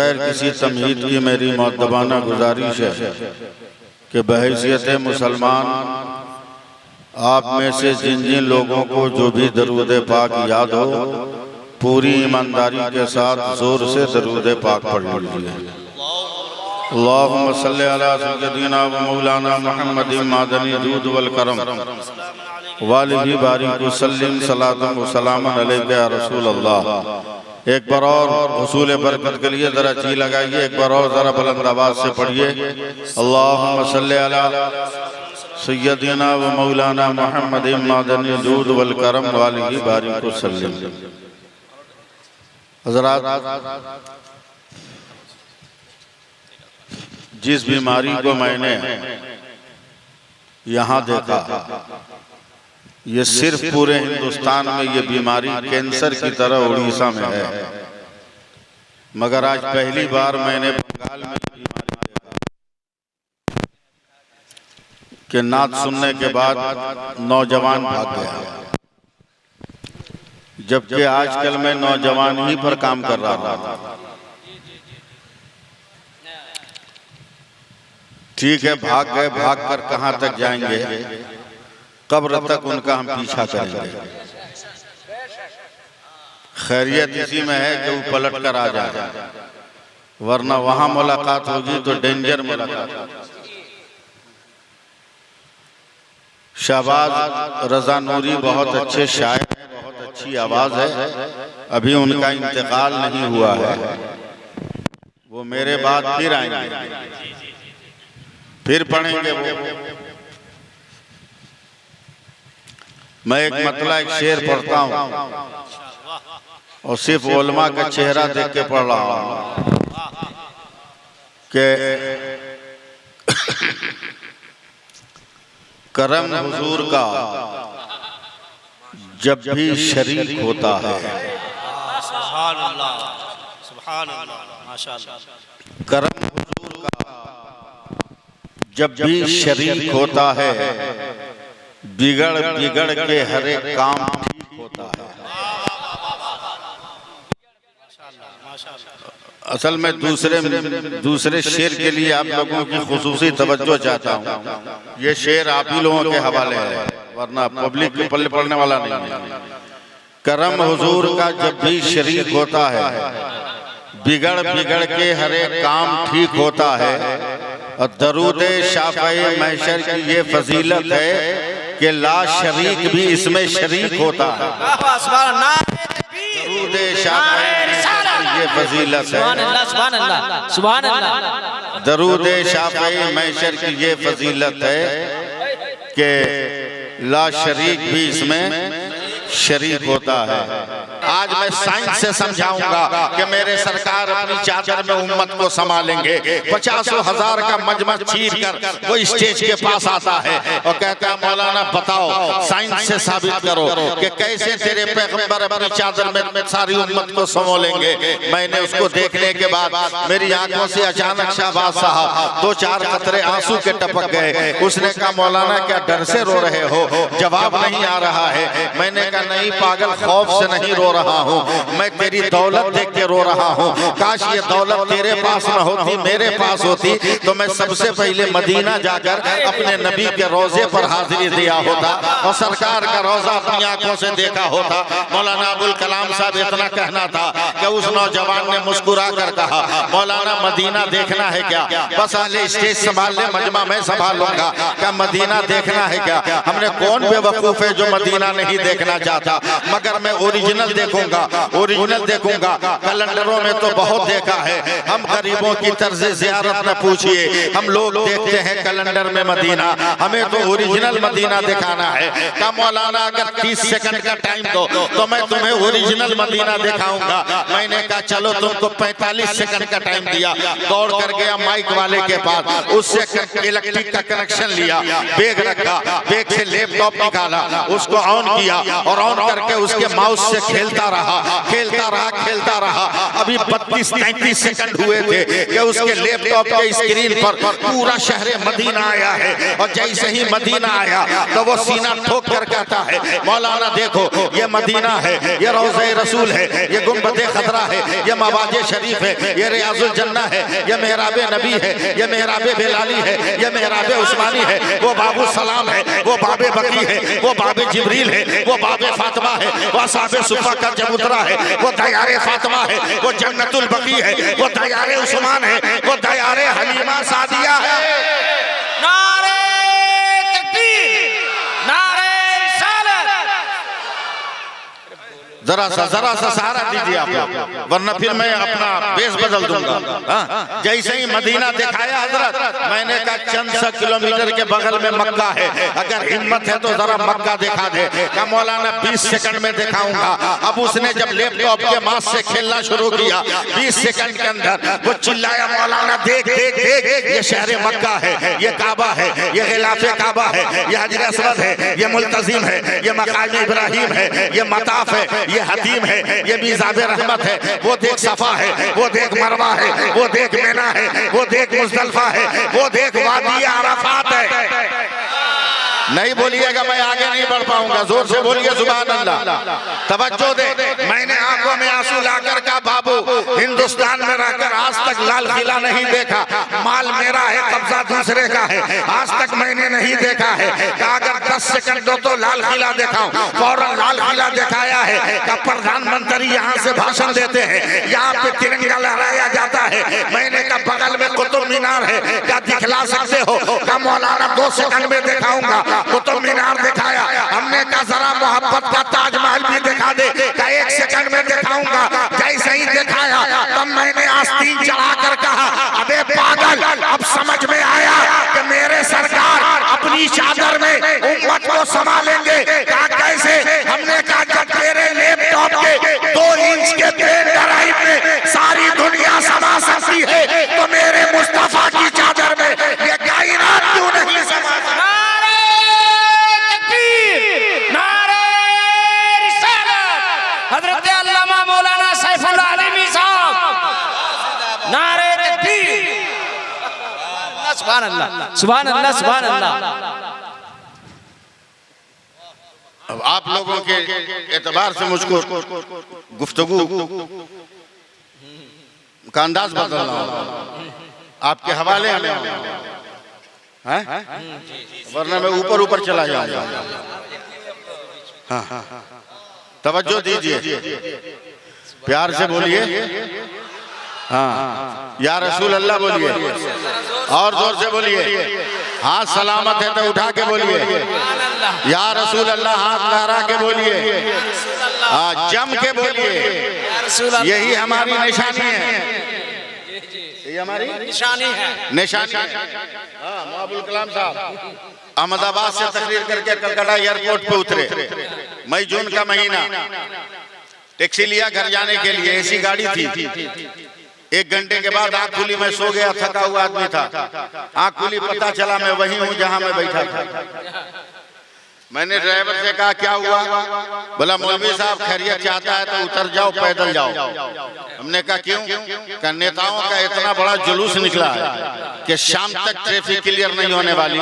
बग़ैर किसी तमहीद की मेरी मुअद्दबाना गुजारिश है कि बहैसियत मुसलमान आप में से जिन जिन लोगों को जो भी दरूद पाक याद हो पूरी ईमानदारी के साथ जोर से दरूद पाक पढ़ लीजिए। अल्लाहुम्मा सल्ली अला सय्यदिना व मौलाना मुहम्मद मादनी दूद वल करम वालिही बारिक वसल्लिम सलातन व सलामन अलैका या रसूल अल्लाह। एक बार और हुसूल बरकत के लिए जरा जी लगाइए, एक बार और जरा बुलंद आवाज से पढ़िए। अल्लाहुम्मा सल्ली अला सय्यदिना व मौलाना मुहम्मद मादनी दूद वल करम वालिही बारिक वसल्लिम। हज़रात, जिस बीमारी को मैंने यहाँ देखा, ये सिर्फ पूरे हिंदुस्तान में ये बीमारी कैंसर की तरह उड़ीसा में है, मगर आज पहली बार मैंने बंगाल में ये बीमारी देखा कि नात सुनने के बाद नौजवान भाग गया, जबकि आजकल मैं नौजवान ही पर काम कर रहा था। ठीक है, भाग गए, भाग कर कहाँ तक जाएंगे, कब्र तक उनका हम पीछा करेंगे। खैरियत इसी में है कि वो पलट कर आ जाए, वरना वहां मुलाकात होगी तो डेंजर मुलाकात। शहबाज रजा नूरी बहुत अच्छे शायर हैं, बहुत अच्छी आवाज है, अभी उनका इंतकाल नहीं हुआ है, वो मेरे बाद फिर आएंगे, फिर पढ़ेंगे वो। मैं एक मतला एक शेर पढ़ता हूँ और सिर्फ उलमा का चेहरा देख के पढ़ रहा हूँ कि करम हुजूर का जब भी शरीक होता है, सुभान अल्लाह, सुभान अल्लाह, माशाअल्लाह। करम हुजूर का जब भी शरीक होता है, बिगड़ बिगड़ के हर एक काम ठीक होता है। असल में दूसरे शेर के लिए आप लोगों की खुसूसी तवज्जो चाहता हूँ। ये शेर आप ही लोगों के हवाले है, वरना पब्लिक के पल्ले पड़ने वाला नहीं है। करम हुजूर का जब भी शरीक होता है, बिगड़ बिगड़ के हर एक काम ठीक होता है। और दरूद शाफ़ई महशर की ये फजीलत है कि ला शरीक भी इसमें शरीक होता है। दरूद शाफ़ई ये फजीलत है, दरूद शाफ़ई महशर की ये फजीलत है कि ला शरीक भी इसमें शरीक होता है। आज मैं साइंस से समझाऊंगा कि मेरे सरकार अपनी चादर में उम्मत को संभालेंगे। 50,000 का मजमा चीर कर वो स्टेज के पास आता है और कहता है, मौलाना बताओ, साइंस से साबित करो कि कैसे तेरे पैगंबर अपनी चादर में सारी उम्मत को संभालेंगे। मैंने उसको देखने के बाद मेरी आंखों से अचानक शहबाज साहब 2-4 कतरे आंसू के टपक गए। उसने कहा, मौलाना क्या डर से रो रहे हो? जवाब नहीं आ रहा है। मैंने कहा, नहीं पागल, खौफ से नहीं रो रहा हूँ, मैं तेरी दौलत देख के रो रहा हूँ। काश ये दौलत तेरे पास न होती, मेरे पास होती तो मैं सबसे पहले मदीना जाकर अपने नबी के रोजे पर हाजिरी दिया होता और सरकार का रोजा अपनी आंखों से देखा होता। मौलाना अबुल कलाम साहब इतना कहना था कि उस नौजवान ने मुस्कुरा कर कहा, मौलाना मदीना देखना है क्या? बस आले स्टेज संभाल ले, मजमा मैं संभाल लूंगा। क्या मदीना देखना है क्या? हमने कौन बेवकूफ है जो मदीना नहीं देखना चाहता, मगर मैं ओरिजिनल देखूंगा, ओरिजिनल देखूंगा। कैलेंडरों में तो बहुत देखा है, हम गरीबों की तर्ज ज़ियारत न पूछिए, हम लोग देखते हैं कैलेंडर में मदीना, हमें तो ओरिजिनल मदीना दिखाना है। क्या मौलाना अगर 30 सेकंड का टाइम दो तो मैं तुम्हें ओरिजिनल मदीना दिखाऊंगा। मैंने कहा चलो, तुमको 45 सेकंड का टाइम दिया। दौड़ कर गया माइक वाले के पास, उससे इलेक्ट्रिक का कनेक्शन लिया, बैग रखा, बैग से लैपटॉप निकाला, उसको ऑन किया और ऑन करके उसके माउस से खेलता रहा। खेलता रहा। अभी 32-33 सेकंड हुए थे कि उसके लैपटॉप के स्क्रीन पर पूरा शहर मदीना आया है। और जैसे ही मदीना आया तो वो सीना ठोक कर कहता है, मौलाना देखो ये मदीना है, ये रोज़े रसूल है, ये गुंबदे खतरा है, ये मवाजे शरीफ है, ये रियाजुल जन्ना है, ये मेहराबे नबी है, ये मेहराबे बेलाली है, ये मेहराबे उस्मानी है, वो बाबू सलाम है, वो बाबे बकी है, वो बाबे जिब्रील है, वो बाबे फातिमा है, वो साबे सुफा का चबूतरा है, वो दयारे फातिमा है, वो जन्नतुल बकी है, वो दयारे उस्मान है, वो दयारे हलीमा सादिया है। नारे तकबीर, नारे रिसालत। जरा सा सहारा दीजिए आप लोग, वरना फिर मैं अपना बेस बदल दूंगा। जैसे ही मदीना दिखाया हजरत, मैंने कहा चंद सा किलोमीटर के बगल में मक्का है, अगर हिम्मत है तो जरा मक्का दिखा दे। कहा मौलाना 20 सेकंड में दिखाऊंगा। अब उसने जब लैपटॉप के मास से खेलना शुरू किया, 20 सेकंड के अंदर वो चिल्लाया, मौलाना देख देख देख, ये शहर मक्का है, ये काबा है, ये गिलाफे काबा है, ये हजर असवद है, ये मुल्तजिम है, ये मकाम इब्राहिम है, ये मताफ है, ये हतीम है, ये मीज़ाबे रहमत है, वो देख सफा है, वो देख मरवा है, वो देख मेना है, वो देख मुज़दलिफा है, वो देख वादी अराफात है। नहीं बोलिएगा, मैं आगे नहीं बढ़ पाऊंगा, जोर से बोलिए सुभान अल्लाह। तवज्जो दे, मैंने आंखों में आंसू लाकर कहा बाबू, हिंदुस्तान में रहकर आज तक लाल किला नहीं देखा, माल मेरा है, कब्जा दूसरे का है, आज तक मैंने नहीं देखा है। कहा अगर 10 सेकंड दो तो लाल किला दिखाऊं, फौरन लाल किला दिखाया है। का प्रधानमंत्री यहाँ से भाषण देते हैं, यहाँ पे तिरंगा लहराया जाता है। मैंने कहा बगल में कुतुब मीनार है, क्या दिखला सकते हो? का मौलाना 2 सेकंड में दिखाऊंगा। कुतुब मीनार दिखाया, हमने कहा जरा मोहब्बत का ताजमहल भी दिखा दे। का 1 सेकंड में दिखाऊंगा। जैसे ही दिखाया तब मैंने आस्तीन चढ़ाकर कहा, अबे पागल, अब समझ में आया कि मेरे सरकार अपनी चादर में उम्मत को संभालेंगे। कहा कैसे? हमने कहा जब तेरे लैपटॉप के 2 इंच के पेन ड्राइव में सारी दुनिया समा सकती है, तो मेरे मुस्तफा की चादर में ये कायनात क्यों नहीं समा सकती? हज़रत अल्लामा मौलाना सैफुल्लाह आलिमी साहब, नारे तकबीर, सुभान अल्लाह, सुभान अल्लाह, सुभान अल्लाह। अब आप लोगों के एतबार से मुझको गुफ्तगू का अंदाज बदलना होगा, आपके हवाले हमें हैं, वरना मैं ऊपर चला जाऊंगा। हाँ, तवज्जो दीजिए, प्यार से बोलिए, हाँ या रसूल अल्लाह बोलिए, और जोर से बोलिए। हाथ सलामत है तो उठा के बोलिए, या रसूल अल्लाह हाथ लहरा के बोलिए, जम के बोलिए। यही हमारी निशानी है, ये हमारी निशानी है, निशानी। हाँ, अबुल कलाम साहब अहमदाबाद से तकरीर करके कलकत्ता एयरपोर्ट पे उतरे। मई जून का महीना, टैक्सी लिया घर जाने के लिए, ऐसी गाड़ी थी। 1 घंटे के बाद आँख खुली, मैं सो गया, थका हुआ आदमी था। आँख खुली, पता चला मैं वही हूँ जहाँ मैं बैठा था। मैंने ड्राइवर से कहा क्या हुआ? बोला मौलवी साहब खैरियत चाहता है तो उतर जाओ, पैदल जाओ। हमने कहा क्यों? कि नेताओं का इतना बड़ा जुलूस निकला है कि शाम तक ट्रैफिक क्लियर नहीं होने वाली,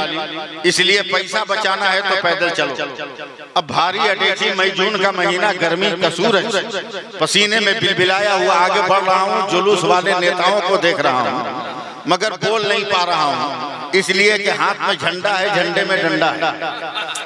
इसलिए पैसा बचाना है तो पैदल चलो। अब भारी अटैची, मई जून का महीना, गर्मी का सूरज, पसीने में बिलबिलाया हुआ आगे बढ़ रहा हूँ, जुलूस वाले नेताओं को देख रहा हूँ, मगर बोल नहीं पा रहा हूँ, इसलिए कि हाथ में झंडा है, झंडे में डंडा है।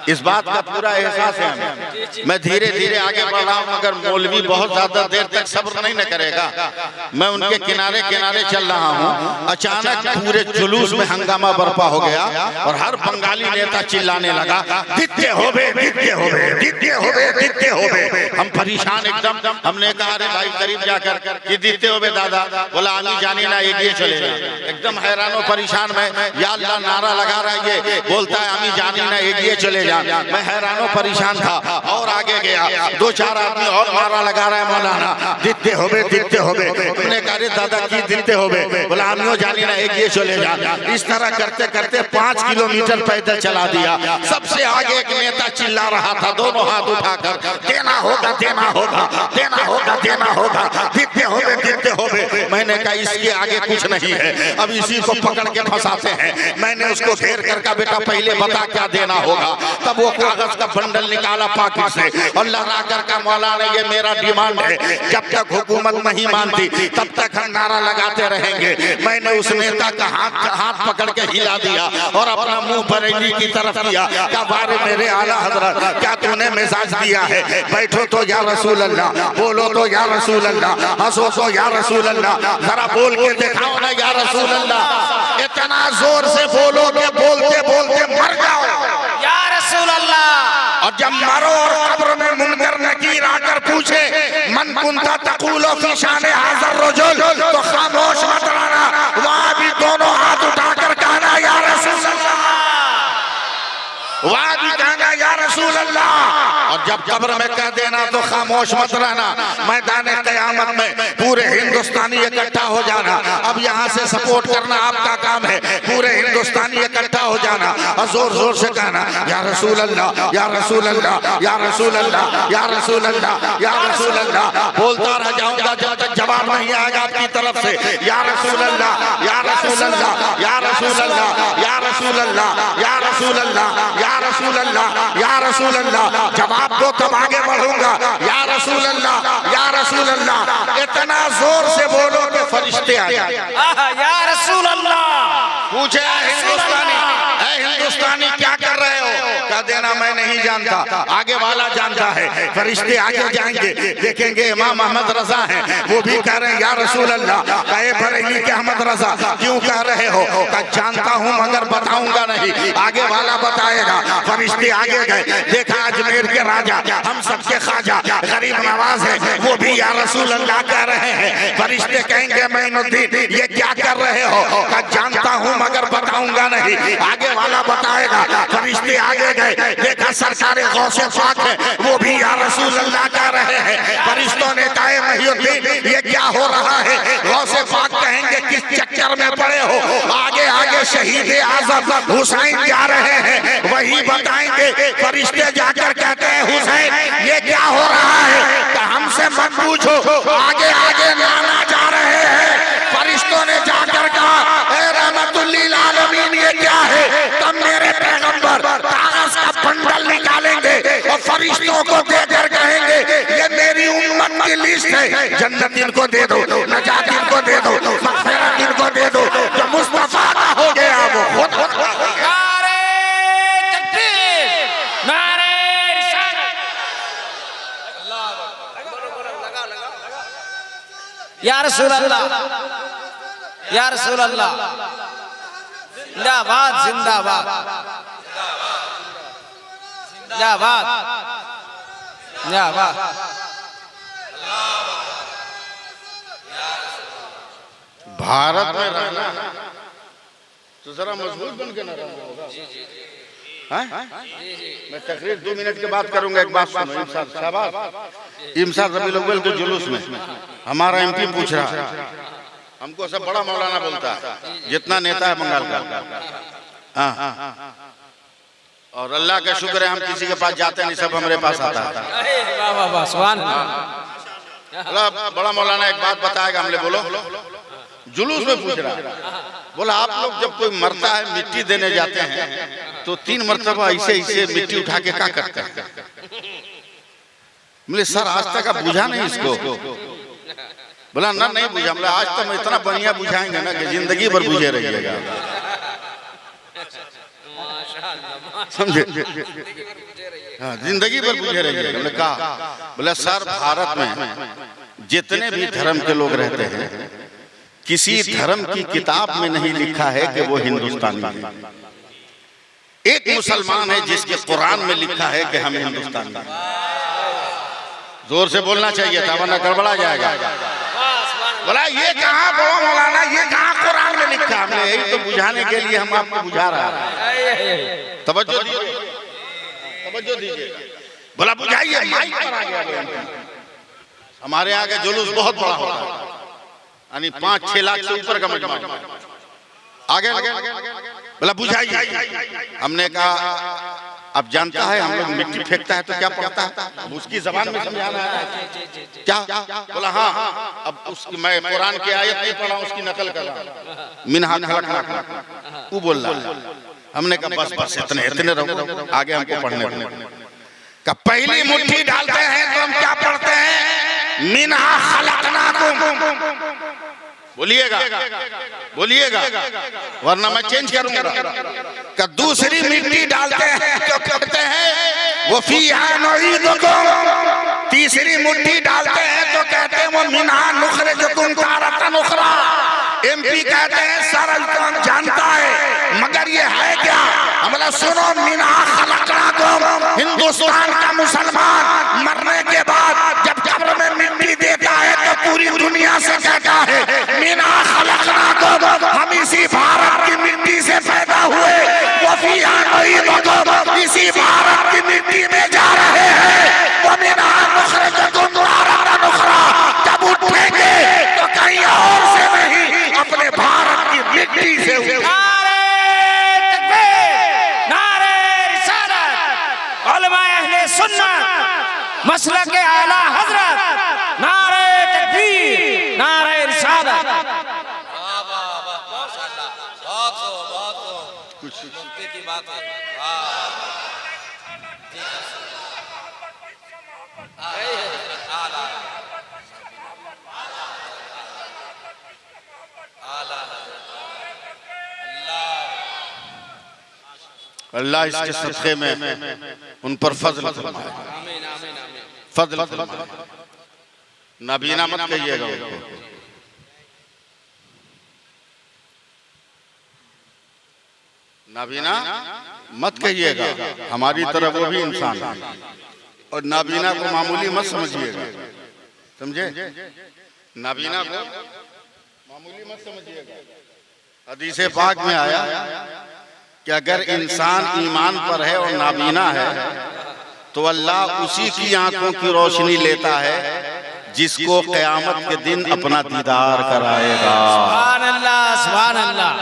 इस बात का पूरा एहसास है हमें। मैं धीरे धीरे आगे बढ़ रहा हूँ, मगर मौलवी बहुत ज्यादा देर तक सब्र नहीं न करेगा। मैं उनके किनारे किनारे चल रहा हूँ, अचानक पूरे जुलूस में हंगामा बर्पा हो गया और हर बंगाली नेता चिल्लाने लगा, दित्ते होबे, दित्ते होबे, दित्ते होबे, दित्ते होबे। हम परेशान एकदम। हमने कहा अरे भाई करीब जाकर कि दित्ते होबे दादा? बोला आमी जानी ना, एगिए चले जाए। एकदम हैरान और परेशान मैं, या अल्लाह नारा लगा रहा है, ये बोलता है आमी जानी ना, एगिए चले जा। मैं हैरान और परेशान था। और आगे गया, 2-4 आदमी और नारा लगा रहे हैं, मौलाना दिखते होबे दिखते होबे। हमने कहा अरे दादा की दिखते होबे? बोला हम जानी ना, एक ये चले जा। इस तरह करते करते 5 किलोमीटर पैदल चला दिया। सबसे आगे एक नेता चिल्ला रहा था दोनों हाथ उठाकर, देना होगा देना होगा देना होगा देना होगा, दिखते होबे दिखते होबे। मैंने कहा इसके आगे कुछ नहीं है, अब इसी को पकड़ के फंसाते हैं। मैंने उसको घेर कर कहा बेटा पहले बता क्या देना होगा। तब वो कागज का बंडल निकाला पॉकेट से और लगा कर का मौलाना ये मेरा डिमांड है, जब तक हुकूमत नहीं मानती तब तक हम नारा लगाते रहेंगे। मैंने उस नेता का हाथ पकड़ के हिला दिया और अपना मुंह बरेली की तरफ किया। क्या बारे मेरे आला हजरत, क्या तूने मिजाज दिया है? बैठो तो या रसूल अल्लाह, बोलो तो या रसूल अल्लाह, हंसो तो या रसूल अल्लाह, जरा बोल के दिखाओ ना या रसूल अल्लाह। इतना जोर से बोलोगे बोलते बोलते मर जाओ या रसूल अल्लाह। और जब मरो और कब्र में मुनकर नकीर आकर पूछे मन कुंता तकूलो फी शान हाज़र रजुल, तो खामोश मत रहना, वहां भी दोनों हाथ उठाकर कहना या रसूल अल्लाह, वहां भी कहना या रसूल अल्लाह। और जब कब्र में कह देना तो खामोश मत रहना। मैदान क़यामत में पूरे हिंदुस्तानी इकट्ठा हो जाना। अब यहाँ से सपोर्ट करना आपका काम है, पूरे हिंदुस्तानी इकट्ठा हो जाना और जोर जोर से कहना या रसूल अल्लाह या रसूल अल्लाह या रसूल अल्लाह या रसूल अल्लाह या रसूल अल्लाह। बोलता रह जाऊंगा जब तक जवाब नहीं आएगा आपकी तरफ से, या रसूल अल्लाह या रसूल अल्लाह या रसूल अल्लाह या रसूल अल्लाह या रसूल अल्लाह या रसूल अल्लाह या रसूल अल्लाह। जवाब दो तब आगे बढ़ूंगा, या रसूल अल्लाह या रसूल अल्लाह। इतना जोर से बोलो कि फरिश्ते आ जाए। या रसूल अल्लाह। पूछे हिंदुस्तानी क्या कर रहे हो? कह देना मैं नहीं जानता, आगे वाला जानता है। फरिश्ते आगे जाएंगे, देखेंगे इमाम अहमद रजा हैं, वो भी कह रहे हैं या रसूल अल्लाह। कहे बरेली के अहमद रजा क्यों कह रहे हो? कहा जानता हूँ मगर बताऊंगा नहीं, आगे वाला बताएगा। फरिश्ते आगे गए, देखा अजमेर के राजा हम सबके ख्वाजा गरीब नवाज है, वो भी या रसूल अल्लाह कह रहे हैं। फरिश्ते कहेंगे मोइनुद्दीन ये क्या कर रहे हो? कहा जानता हूँ मगर बताऊंगा नहीं, आगे वाला बताएगा। फरिश्ते आगे गए, देखा सरकारे गौसे पाक है, वो भी या रसूल अल्लाह कह रहे हैं। फरिश्तों ने कहा मोइनुद्दीन ये क्या हो रहा है? गौसे पाक कहेंगे किस चक्कर में पड़े हो? आगे आगे शहीद आजम हुसैन जा रहे हैं, वही बताएंगे। फरिश्ते जाकर कहते हैं हुसैन ये क्या हो रहा है? तो हमसे मत पूछो, आगे आगे नाना जा रहे हैं। फरिश्तों ने जाकर कहा ए रहमतुल्लिल आलमीन ये क्या है? तब मेरे पैगंबर कागज का बंडल निकालेंगे और फरिश्तों को देकर कहेंगे ये मेरी उम्मत की लिस्ट है, जन्नत इनको दे दो, नजात इनको दे दो, मग़फ़िरत इनको दे दो। जो मुस्तफा का हो गया वो खुद नारे तकबीर, नारे रिसालत। या रसूल अल्लाह या रसूल अल्लाह। जिंदाबाद जिंदाबाद जिंदाबाद जिंदाबाद। भारत में रहना तो जरा मजबूत बन के ना रहना। मैं तकरीर 2 मिनट के बाद करूंगा। एक बात सुनो, इमसाद रबीउल अव्वल के जुलूस में हमारा एमपी पूछ रहा है, हमको सब बड़ा मौलाना बोलता है जितना नेता है बंगाल का। और अल्लाह का शुक्र है हम किसी के पास जाते नहीं, सब हमारे पास आता है। वाह वाह वाह सुभान अल्लाह। बड़ा मौलाना एक बात बताएगा। हमने बोलो जुलूस में पूछ रहा है, बोला आप लोग जब कोई मरता है मिट्टी देने जाते हैं तो 3 मरतबा ऐसे ऐसे मिट्टी उठा के क्या करते हैं? बोले सर आज तक आप बुझा नहीं इसको। बोला ना नहीं बुझा। बोला आज तो हम इतना बढ़िया बुझाएंगे ना कि जिंदगी भर बुझे रहिएगा। समझे? हाँ जिंदगी भर बुझे रहिएगा। बोले कहा? बोला सर भारत में जितने भी धर्म के लोग रहते हैं किसी धर्म की किताब में नहीं लिखा है कि वो हिंदुस्तानी है। एक मुसलमान है जिसके कुरान में लिखा है कि हम हिंदुस्तानी हैं। जोर से बोलना चाहिए था वरना गड़बड़ा जाएगा। बोला ये कहाँ बोलो मौलाना, ये कहाँ कुरान में लिखा? हमने यही तो बुझाने के लिए हम आपको बुझा रहा है। तवज्जो दीजिए, तवज्जो दीजिए। बोला बुझाइए, माइक पर आ गया। हमारे यहाँ का जुलूस बहुत बड़ा होता है, यानी 5-6 लाख से ऊपर का मजमा आगे बोला बुझाइए। हमने कहा अब जानता है हम लोग मिट्टी फेंकता है तो क्या पड़ता है, उसकी जबान में समझाना है क्या? बोला हाँ। अब उसकी मैं कुरान की आयत नहीं पढ़ा, उसकी नकल कर रहा, मिनहा खलकनाकुम, वो बोल रहा है। हमने कहा बस बस इतने इतने रहो, आगे हमको पढ़ने दो। का पहली मुट्ठी डालते हैं तो हम क्या पढ़ते हैं, मिनहा खलकनाकुम। बोलिएगा बोलिएगा वरना मैं चेंज करूंगा। का दूसरी मिट्टी डालते हैं तो कहते हैं वो फीहा नुईदुकुम। तीसरी मुट्ठी डालते हैं तो कहते हैं वो मिनहा नुखरिजुकुम तारतन उखरा। एमपी कहते हैं सारा काम जानता है मगर ये है क्या? हमला सुनो, मिनहा खलकनाकुम। हिंदुस्तान का मुसलमान मरने के बाद जब कब्र में मिट्टी देता है तो पूरी दुनिया से कहता है मिनहा खलकनाकुम, हम इसी भारत की मिट्टी से पैदा हुए, वो फीहा नुईदुकुम, इसी भारत की मिट्टी में जा रहे हैं, वो मिनहा नुखरिजुकुम तारतन उखरा। जब उठेंगे तो कहीं और से नहीं, अपने भारत की मिट्टी से उठेंगे। नारे तकबीर, नारे रिसालत, उलमाए अहले सुन्नत, मसलक आला हजरत, नारे तकबीर, नारे रिसालत। की बात है। अल्लाह इसके सदक़े में उन पर फजल फरमाए, फजल फरमाए। नाबीना मत कहिएगा उनको, नाबीना मत कहिएगा, हमारी तरह वो भी इंसान है, और नाबीना को मामूली मत समझिएगा, समझे? नाबीना को मामूली मत समझिएगा। हदीस पाक में आया कि अगर इंसान ईमान पर है और नाबीना है तो अल्लाह उसी की आंखों की रोशनी लेता है जिसको क़यामत के दिन अपना दीदार कराएगा। सुभान अल्लाह, सुभान अल्लाह।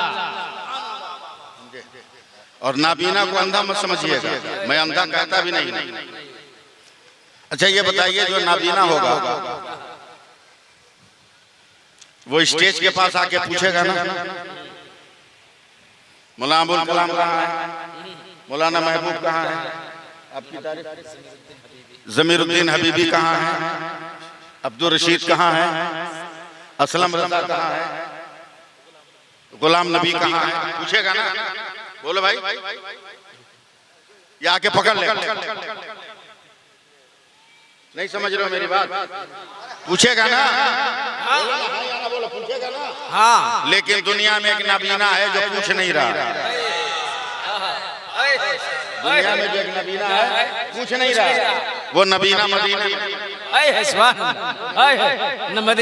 और नाबीना को अंधा मत समझिएगा, मैं अंधा कहता भी नहीं। अच्छा ये बताइए, जो नाबीना होगा वो स्टेज के पास आके पूछेगा ना, मौलाना अबुल कलाम कहाँ है, मौलाना महबूब कहाँ है, आपकी तारीफ, ज़मीरुद्दीन हबीबी कहाँ है, अब्दुल रशीद कहाँ है, असलम रज़ा कहाँ है, गुलाम नबी कहाँ है, पूछेगा ना? बोलो भाई, ये आके पकड़ ले। नहीं समझ रहे हो मेरी बात? पूछेगा ना? बोलो पूछेगा ना? हाँ, लेकिन दुनिया में एक नाबीना है जो पूछ नहीं रहा। दुनिया में जो एक नबीना है पूछ नहीं रहा, वो नबीना मदीने में,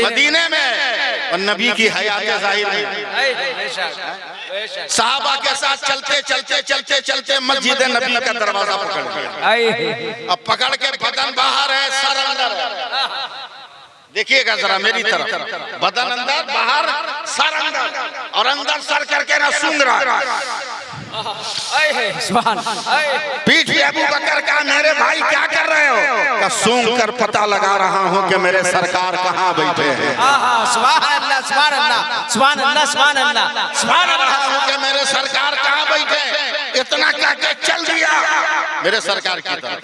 मदीने में, और नबी की हयात ज़ाहिर नहीं। साहबा के साथ चलते चलते चलते चलते मस्जिद नबी का दरवाजा पकड़ लिया। अब पकड़ के बदन बाहर है, सर अंदर है। देखिएगा जरा मेरी तरफ, बदन अंदर, बाहर सर अंदर, और अंदर सर करके ना सूंघ रहा। पीठ पे अबू बकर का, मेरे भाई क्या कर रहे हो? का सूंघ कर पता लगा रहा हूँ कि मेरे सरकार कहाँ बैठे हैं। सुभान अल्लाह, सुभान अल्लाह, सुभान अल्लाह, सुभान अल्लाह, सुभान अल्लाह। कि मेरे सरकार कहाँ बैठे, इतना क्या क्या चल दिया मेरे सरकार की तरफ,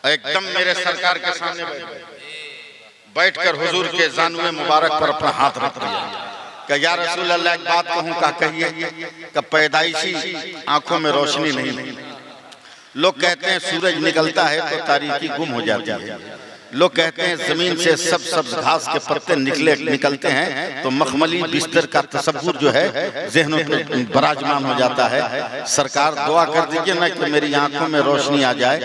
एकदम मेरे सरकार के सामने बैठकर हुजूर के जानुए मुबारक पर अपना हाथ रख दिया कि या रसूल अल्लाह एक बात कहूँ, का कहिए। कि पैदाइशी आंखों में रोशनी नहीं। लोग कहते हैं सूरज निकलता है तो तारीकी गुम हो जाती है, लोग कहते हैं जमीन से सब सब्ज घास के पत्ते निकलते हैं तो मखमली बिस्तर का तस्वुर जो है जहनों पे बराजमान हो जाता है। सरकार दुआ कर दीजिए ना कि मेरी आंखों में रोशनी आ जाए,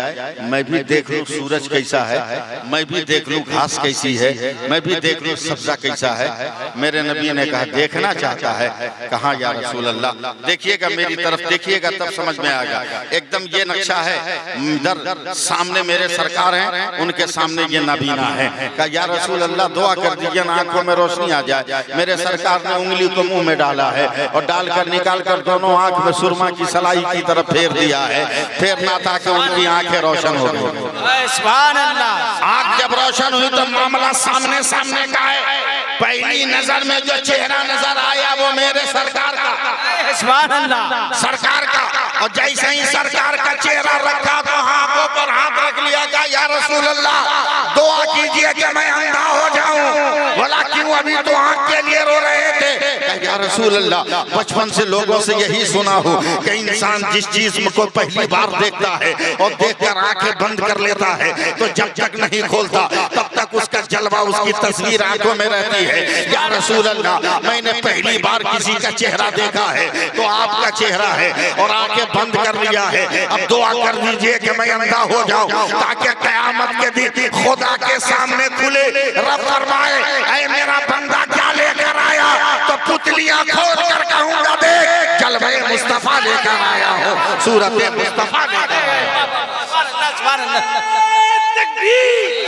मैं भी देख लूं सूरज कैसा है, मैं भी देख लूं घास कैसी है, मैं भी देख लूं सब्जा कैसा है। मेरे नबी ने कहा देखना चाहता है, कहा या रसूल अल्लाह देखिएगा मेरी तरफ देखिएगा तब समझ में आएगा। एकदम ये नक्शा है, इधर सामने मेरे सरकार हैं, उनके सामने ये नाबीना है। कहा या रसूल अल्लाह दुआ कर दीजिए ना आंखों में रोशनी आ जाए। मेरे सरकार ने उंगली को मुंह में डाला है और डालकर निकालकर दोनों आंख में सुरमा की सलाई की तरफ फेर दिया है, फेरना था कि उनकी आंखें रोशन हो गई। सुभान अल्लाह। आंख जब रोशन हुई तो मामला सामने सामने का है। पहली नजर में जो चेहरा नजर आया वो मेरे सरकार का, सुभान अल्लाह, सरकार का। और जैसे ही सरकार का चेहरा रखा तो आंखों पर हाथ रख लिया का या रसूल अल्लाह दुआ कीजिए कि मैं अंधा हो जाऊं। बोला क्यों, अभी तो आंख के लिए रो रहे थे। या रसूल अल्लाह बचपन से लोगों से यही सुना हो कि इंसान जिस चीज को पहली बार देखता है और देखकर आंखें बंद कर लेता है तो जब तक नहीं खोलता तब तक उसका जलवा उसकी तस्वीर आंखों में रहती है। या रसूल अल्लाह मैंने पहली बार किसी का चेहरा देखा है तो आपका चेहरा है और आंखें बंद कर लिया है। अब दुआ कर दीजिए कि मैं अंधा हो जाऊं ताकि कयामत के दिन खुदा के सामने खुले, रब फरमाए ऐ मेरा बंदा क्या लेकर आया, तो पुतलियां खोल कर कहूंगा देख जलवे मुस्तफा लेकर आया हो, सूरत मुस्तफा लेकर आया। सुभान अल्लाह। तकबीर,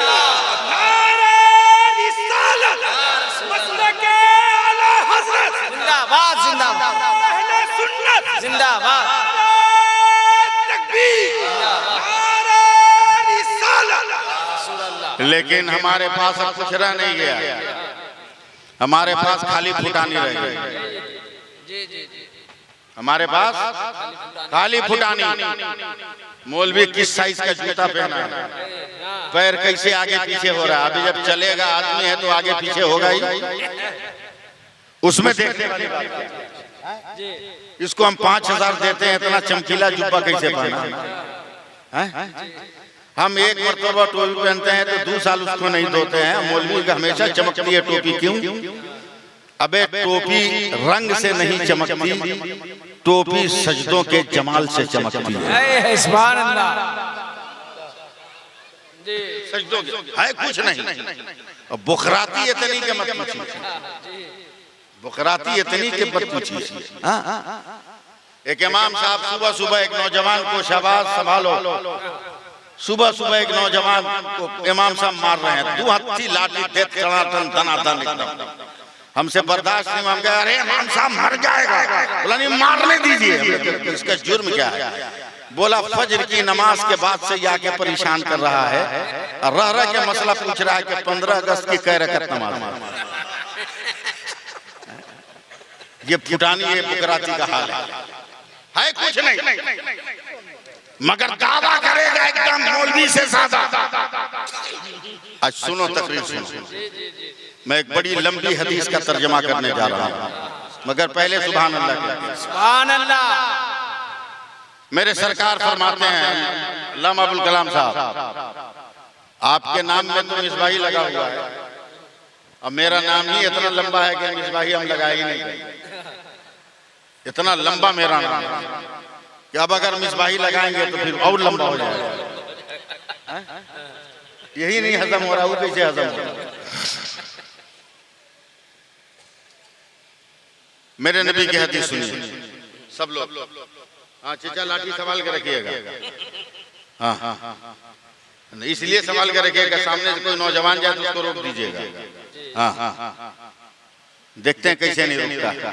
नारे रिसालत, मसलके आला हज़रत, जिंदाबाद जिंदाबाद, अहले सुन्नत जिंदाबाद, तकबीर, नारे रिसालत। लेकिन हमारे पास अब कुछ रह नहीं गया, हमारे पास खाली फुटानी रह गई। हमारे पास खाली फुटानी। मौलवी किस साइज का जूता पहना है, पैर कैसे आगे पीछे हो रहा है। अभी जब चलेगा आदमी है तो आगे पीछे होगा ही, उसमें देखने वाली बात है। इसको हम 5000 देते हैं, इतना चमकीला जुब्बा कैसे पहना है? हम एक मरतबा टोपी पहनते हैं तो 2 साल उसको नहीं धोते हैं। मौलवी का हमेशा चमकती है टोपी, क्यों? अबे टोपी रंग से नहीं चमकती, टोपी सजदों के जमाल से चमकती है। सुभान अल्लाह। सजदों के है कुछ नहीं। बुखराती इतनी के मत पूछिए, बुखराती इतनी के मत पूछिए। एक इमाम साहब सुबह सुबह एक नौजवान को शाबाश संभालो, सुबह सुबह एक नौजवान को इमाम साहब मार रहे हैं, 2 हत्थी लाठी दे चढ़ातन धनाधन एकदम। हमसे बर्दाश्त नहीं, हम कहे अरे इमाम साहब मर जाएगा। बोला नहीं मारने दीजिए, इसका जुर्म क्या है? बोला फजर की नमाज के बाद से ये आके परेशान कर रहा है, रह रह के मसला पूछ रहा है कि 15 अगस्त की कै रकअत नमाज। ये फुटानी ये बुकराती का हाल है कुछ नहीं, मगर दावा करेगा एकदम मौलवी से ज्यादा। आज सुनो तकरीर सुनो, मैं एक बड़ी लंबी हदीस का तर्जमा करने जा रहा हूं, मगर पहले सुभान अल्लाह के। सुभान अल्लाह। मेरे सरकार फरमाते हैं, अल्लामा अबुल कलाम साहब आपके नाम में तो मिसबाही लगा हुआ है, अब मेरा नाम ही इतना लंबा है कि मिसबाही हम लगाए ही नहीं। इतना लंबा मेरा नाम है कि अब अगर मिसबाही लगाएंगे तो फिर और लंबा हो जाएगा। यही नहीं हजम हो रहा, वो कैसे हजम हो रहा? मेरे नबी की हदीस सुनिए सब लोग। हाँ चचा लाठी संभाल के रखिएगा। हाँ हाँ हाँ, इसलिए संभाल के रखिएगा, सामने से कोई नौजवान जाए तो उसको रोक दीजिएगा। हाँ हाँ, देखते हैं कैसे नहीं रोकता।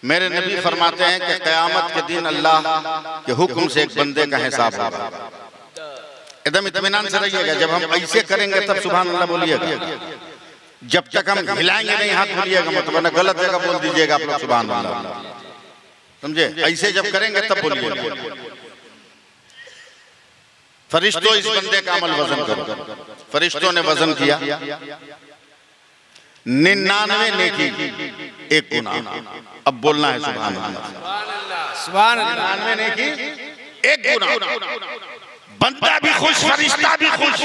मेरे नबी फरमाते हैं कि क़यामत के दिन अल्लाह के हुक्म से एक बंदे का हिसाब होगा। एकदम इत्मीनान से रहिएगा, जब हम ऐसे करेंगे तब सुभान अल्लाह बोलिएगा। जब तक हम हिलाएंगे नहीं हाथ बोलिएगा मत, वरना गलत जगह बोल दीजिएगा आप लोग सुभान अल्लाह, समझे? ऐसे जब करेंगे तब बोलिएगा। फरिश्तों इस बंदे का अमल वजन करो। फरिश्तों ने वजन किया 99 नेकी 1 गुनाह। अब बोलना है सुभान अल्लाह, सुभान अल्लाह। 99 नेकी 1 गुनाह। बंदा भी खुश, फरिश्ता भी खुश।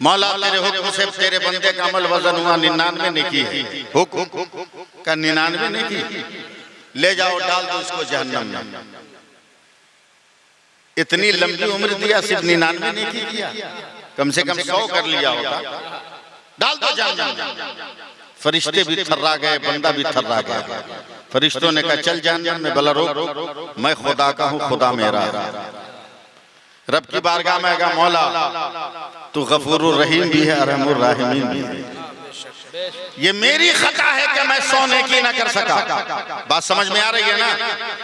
मौला तेरे हुक्म से तेरे बंदे का अमल वजन हुआ 99 नेकी है, हुक्म का 99 नेकी, ले जाओ डाल दो इसको जहन्नम में। इतनी लंबी उम्र दिया, सिर्फ 99 नेकी किया, कम से कम 100 कर लिया होता, डाल दो जहन्नम। फरिश्ते भी थर्रा गए, बंदा भी थर्रा गया। फरिश्तों ने कहा चल जहन्नम में, बोला रोक, मैं खुदा का हूँ, खुदा मेरा। रब की बारगाह में कहा मौला तू गफूरुर रहीम भी है, रहमुर राहिमीन भी है, ये मेरी खता है कि मैं 100 नेकी ना कर सका। बात समझ में आ रही है ना?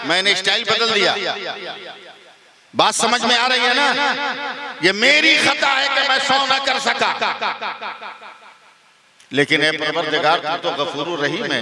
मैंने स्टाइल बदल दिया, बात समझ में आ रही है ना? ये मेरी खता है कि मैं 100 ना कर सका, लेकिन ए परवरदिगार तू तो गफूरुर रहीम है,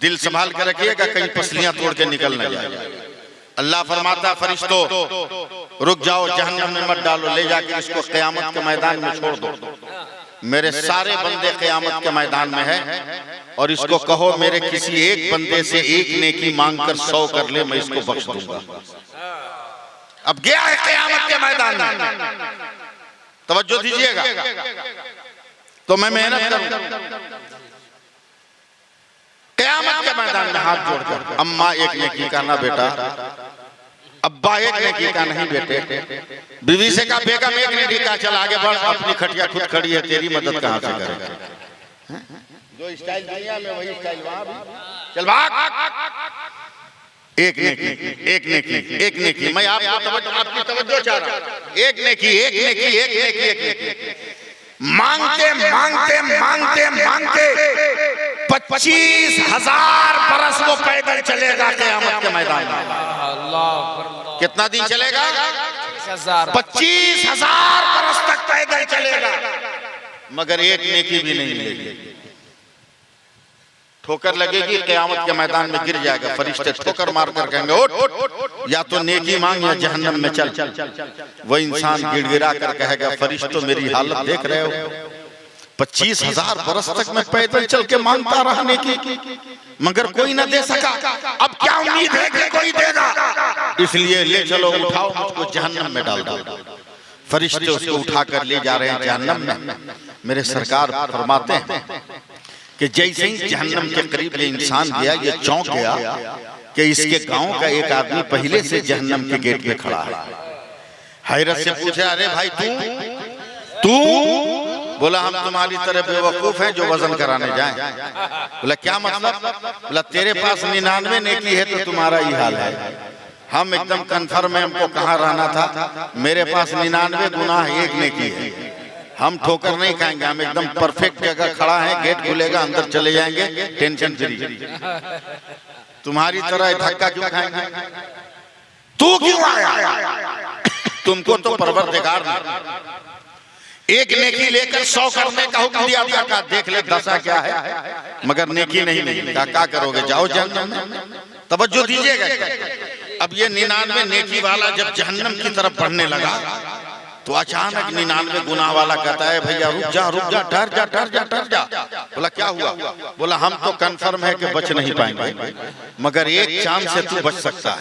दिल संभाल कर रखिएगा, कहीं पसलियां तोड़ के निकल न जाए। अल्लाह फरमाता फरिश्तों रुक जाओ, जहन्नम में मत डालो, ले जाके इसको क़यामत के मैदान में छोड़ दो। मेरे सारे बंदे क़यामत के मैदान में है, और इसको कहो मेरे किसी एक बंदे से एक नेकी मांगकर 100 कर ले, मैं इसको बख्श दूंगा। अब गया है क़यामत के मैदान में, तवज्जो दीजिएगा, तो मैं मेहनत करूंगा। क़यामत के मैदान में हाथ जोड़कर अम्मा एक नेकी का ना बेटा, अब्बा एक नेकी का नहीं बेटे, बीवी से कहा बेगम एक नेकी का, चल आगे बढ़, अपनी खटिया खुद खड़ी है, तेरी मदद कहां से करेगा? जो स्टाइल दुनिया में वही स्टाइल वहां भी, चल भाग। एक नेकी, एक नेकी, एक नेकी, मैं आपकी तवज्जो चाह रहा हूं। एक नेकी, एक नेकी, एक नेकी, एक नेकी, मांगते मांगते मांगते मांगते 25,000 बरस वो पैदल चलेगा क़यामत के मैदान में। कितना दिन चलेगा? 25,000 बरस तक पैदल चलेगा, मगर एक नेकी भी नहीं मिलेगी। ठोकर लगेगी, क़यामत के मैदान में गिर जाएगा, फरिश्ते ठोकर मार कर कहेंगे उठ, या तो नेकी मांग या जहन्नम में चल। वो इंसान गिड़गिड़ा कर कहेगा फरिश्तों मेरी हालत देख रहे हो, 25,000 बरस तक मैं पैदल चल के मांगता रहा नेकी, मगर कोई ना दे सका, अब क्या उम्मीद है कि कोई देगा? इसलिए ले चलो, उठाओ, मुझको जहन्नम में डाल दो। फरिश्ते उसको उठाकर ले जा रहे हैं जहन्नम में। मेरे सरकार फरमाते हैं कि जैसे ही जहन्नम के करीब ये इंसान गया, ये चौंक गया कि इसके गांव का एक आदमी पहले से जहन्नम के गेट पे खड़ा है। हैरत से पूछे अरे भाई तू? बोला हम तुम्हारी तरह बेवकूफ हैं जो वजन कराने जाएं। बोला क्या मतलब? बोला तेरे पास 99 नेकी है तो तुम्हारा ही हाल है। हम एकदम कन्फर्म है, हमको कहाँ रहना था, मेरे पास 99 गुनाह 1 नेकी है, हम ठोकर नहीं खाएंगे, हम एकदम परफेक्ट जगह खड़ा है, गेट खुलेगा अंदर चले जाएंगे, टेंशन फ्री। तुम्हारी तरह धक्का क्यों खाएंगे? तू क्यों आया? तुमको तो परवरदिगार ने एक नेकी लेकर 100 करने का हुक्म दिया था, कहा देख ले दशा क्या है, मगर नेकी नहीं मिली। क्या करोगे? जाओ जहन्नम में। तवज्जो दीजिएगा। अब ये 99 नेकी वाला जब जहन्नम की तरफ बढ़ने लगा तो अचानक 99 गुनाह वाला कहता है भैया रुक जा, ठहर जा, ठहर जा, ठहर जा। बोला क्या हुआ? बोला हम तो कंफर्म है कि बच नहीं पाएंगे, मगर एक चांस से तू बच सकता है।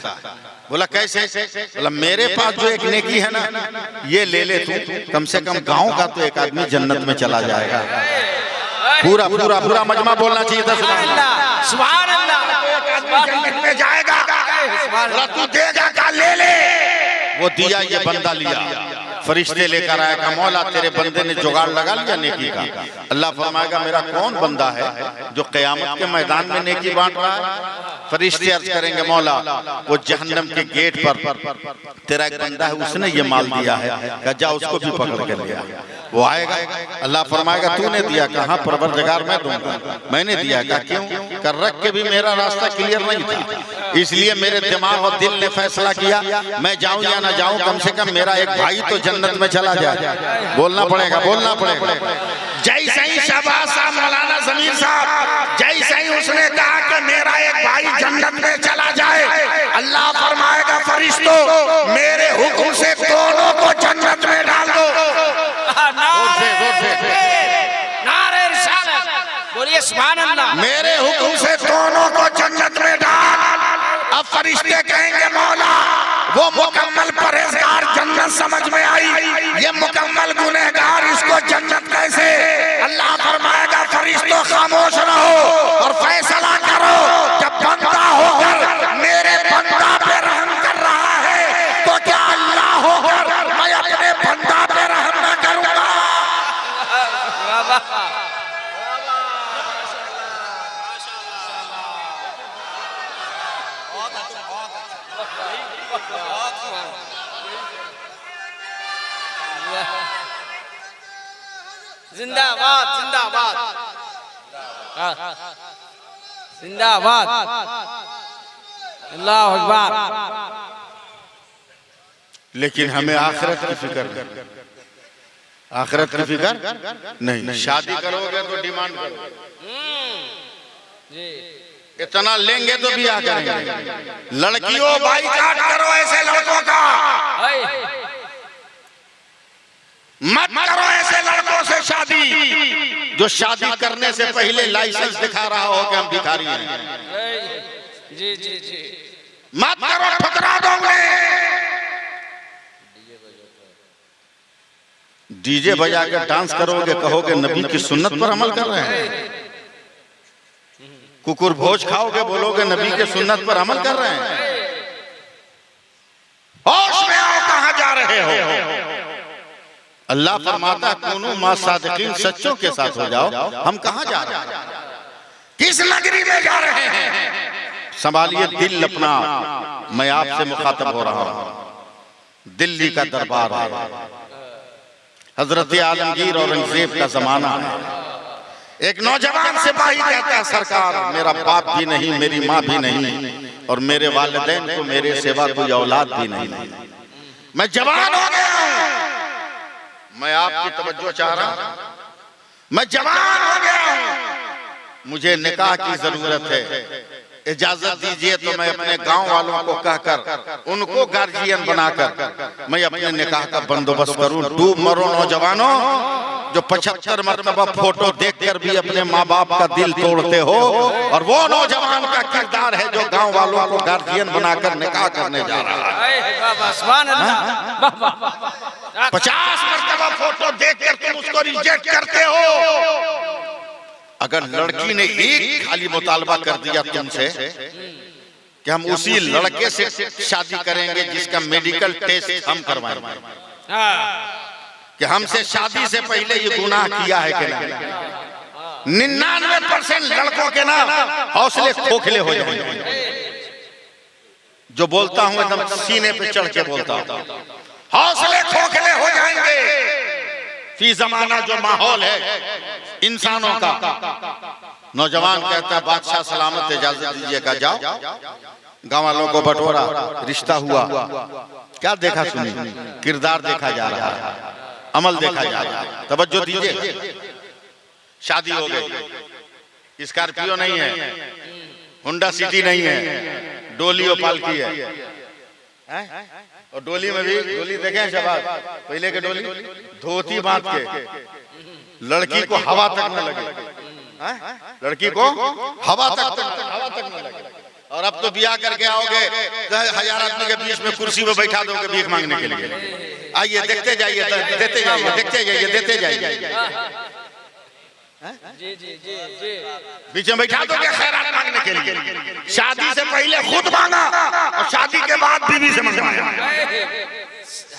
बोला कैसे? बोला मेरे पास जो एक नेकी है ना, ये ले ले तू, कम से कम गांव का तो एक आदमी जन्नत में चला जाएगा। पूरा पूरा पूरा मजमा बोलना चाहिए था सुभान अल्लाह, सुभान अल्लाह, जन्नत में जाएगा। बोला तू देगा का? ले ले। वो दिया, ये बंदा लिया, फरिश्ते लेकर आया, कहा मौला तेरे बंदे ने जुगाड़ लगा लिया नेकी का। अल्लाह फरमाएगा मेरा कौन बंदा है जो क़यामत के मैदान में नेकी बांट रहा है? फरिश्ते अर्ज करेंगे मौला वो जहन्नम के गेट पर तेरा एक बंदा है, उसने ये माल दिया है, कहा जा उसको भी पकड़ कर लिया। वो आएगा, अल्लाह फरमाएगा तूने दिया? कहा परवरदिगार मैं दूंगा। मैंने दिया? कहा क्यों? कर रख के भी मेरा रास्ता क्लियर नहीं था, इसलिए मेरे दिमाग और दिल ने फैसला किया मैं जाऊं या ना जाऊं, कम से कम मेरा एक भाई तो जन्नत में चला जाए। बोलना पड़ेगा, बोलना पड़ेगा। जैसे ही शाबाश साहब मौलाना जमीर साहब, जैसे ही उसने कहा कि मेरा एक भाई जन्नत में चला जाए, अल्लाह फरमाएगा फरिश्तों मेरे हुक्म से दोनों को जन्नत में डाल दो। नारे रिसालत, बोलिए सुभान अल्लाह। मेरे हुक्म से दोनों को जन्नत में डाल। अब फरिश्ते कहेंगे मौला वो मुकम्मल परहेजगार जन्नत समझ में आई, ये मुकम्मल गुनहगार इसको जन्नत कैसे? अल्लाह फरमाएगा फरिश्तों खामोश रहो और फैसला करो। जब बंदा होकर मेरे बंदा पे रहम कर रहा है तो क्या अल्लाह होकर मैं अपने बंदा पे रहम न करूंगा? जिंदाबाद जिंदाबाद जिंदाबाद, अल्लाह अकबर। लेकिन हमें आखिरत की फिक्र नहीं, आखिरत की फिक्र नहीं। शादी करोगे तो डिमांड करोगे, इतना लेंगे तो भी आ करेंगे। लड़कियों बाइकाट करो ऐसे लड़कों का, मत करो ऐसे लड़कों से शादी जो शादी करने से पहले लाइसेंस दिखा रहा हो कि हम भिखारी हैं। जी जी जी, मत करो, ठुकरा दोगे। डीजे बजा के डांस करोगे, कहोगे नबी की सुन्नत पर अमल कर रहे हैं। कुकुर भोज खाओगे, बोलोगे नबी के सुन्नत पर अमल कर रहे हैं। होश में आओ, कहां जा रहे हो? अल्लाह फरमाता कुनू मा सादिकीन, सच्चों के साथ हो जाओ। हम कहां जा रहे हैं? किस नगरी में जा रहे हैं? संभालिए दिल अपना। मैं आपसे मुखातब हो रहा हूं। दिल्ली का दरबार है, हजरत आलमगीर औरंगजेब का जमाना है। एक नौजवान सिपाही कहता है सरकार मेरा बाप भी नहीं, मेरी माँ भी नहीं, और मेरे वालिदैन को मेरे सिवा कोई औलाद भी नहीं। मैं जवान हो गया हूं, मैं आपकी तवज्जो चाह रहा हूं। मैं जवान हो गया हूं, मुझे निकाह की जरूरत है। इजाजत दीजिए तो मैं अपने गांव वालों को कहकर उनको गार्जियन बनाकर मैं अपने निकाह का बंदोबस्त करूं। डूब मरो नौजवानों जो 75 मरतबा फोटो देखकर भी अपने माँ बाप का दिल तोड़ते हो, और वो नौजवान का किरदार है जो गांव वालों को गार्जियन बनाकर निकाह करने जा रहा है। 50 मरतबा फोटो देखकर तुम उसको रिजेक्ट करते हो। अगर लड़की ने एक खाली मुतालबा कर दिया तुमसे कि हम उसी लड़के से शादी करेंगे जिसका मेडिकल टेस्ट हम करवाएंगे, कि हमसे शादी से पहले ये गुनाह किया है कि नहीं, 99% लड़कों के ना हौसले खोखले हो जाएंगे। जो बोलता हूं एकदम सीने पे चढ़ के बोलता हूं, हौसले खोखले हो जाएंगे। फी जमाना जो माहौल है इंसानों का, नौजवान कहता है बादशाह सलामत इजाजत दीजिएगा, जाओ। गांव वालों को बटोरा, रिश्ता हुआ, क्या देखा सुनी? किरदार देखा जा रहा है, अमल देखा जा रहा है। तवज्जो दीजिए, शादी हो गई। स्कॉर्पियो नहीं है, हुंडा सिटी नहीं है, डोली और पालकी है। और डोली में भी, डोली देखे शबाज, पहले के डोली धोती बांध के लड़की को हवा तक न लगे, लड़की को हवा तक न लगे। और अब तो ब्याह करके आओगे 1000 आदमी के बीच में कुर्सी पे बैठा दोगे भीख मांगने के लिए। आइए देखते जाइए, देते जाइए, देखते जाइए, देते जाइए। जी जी जी जी, बीच में बैठा दोगे खैरात मांगने के लिए। शादी से पहले खुद मांगा और शादी के बाद बीवी से मंगवाया।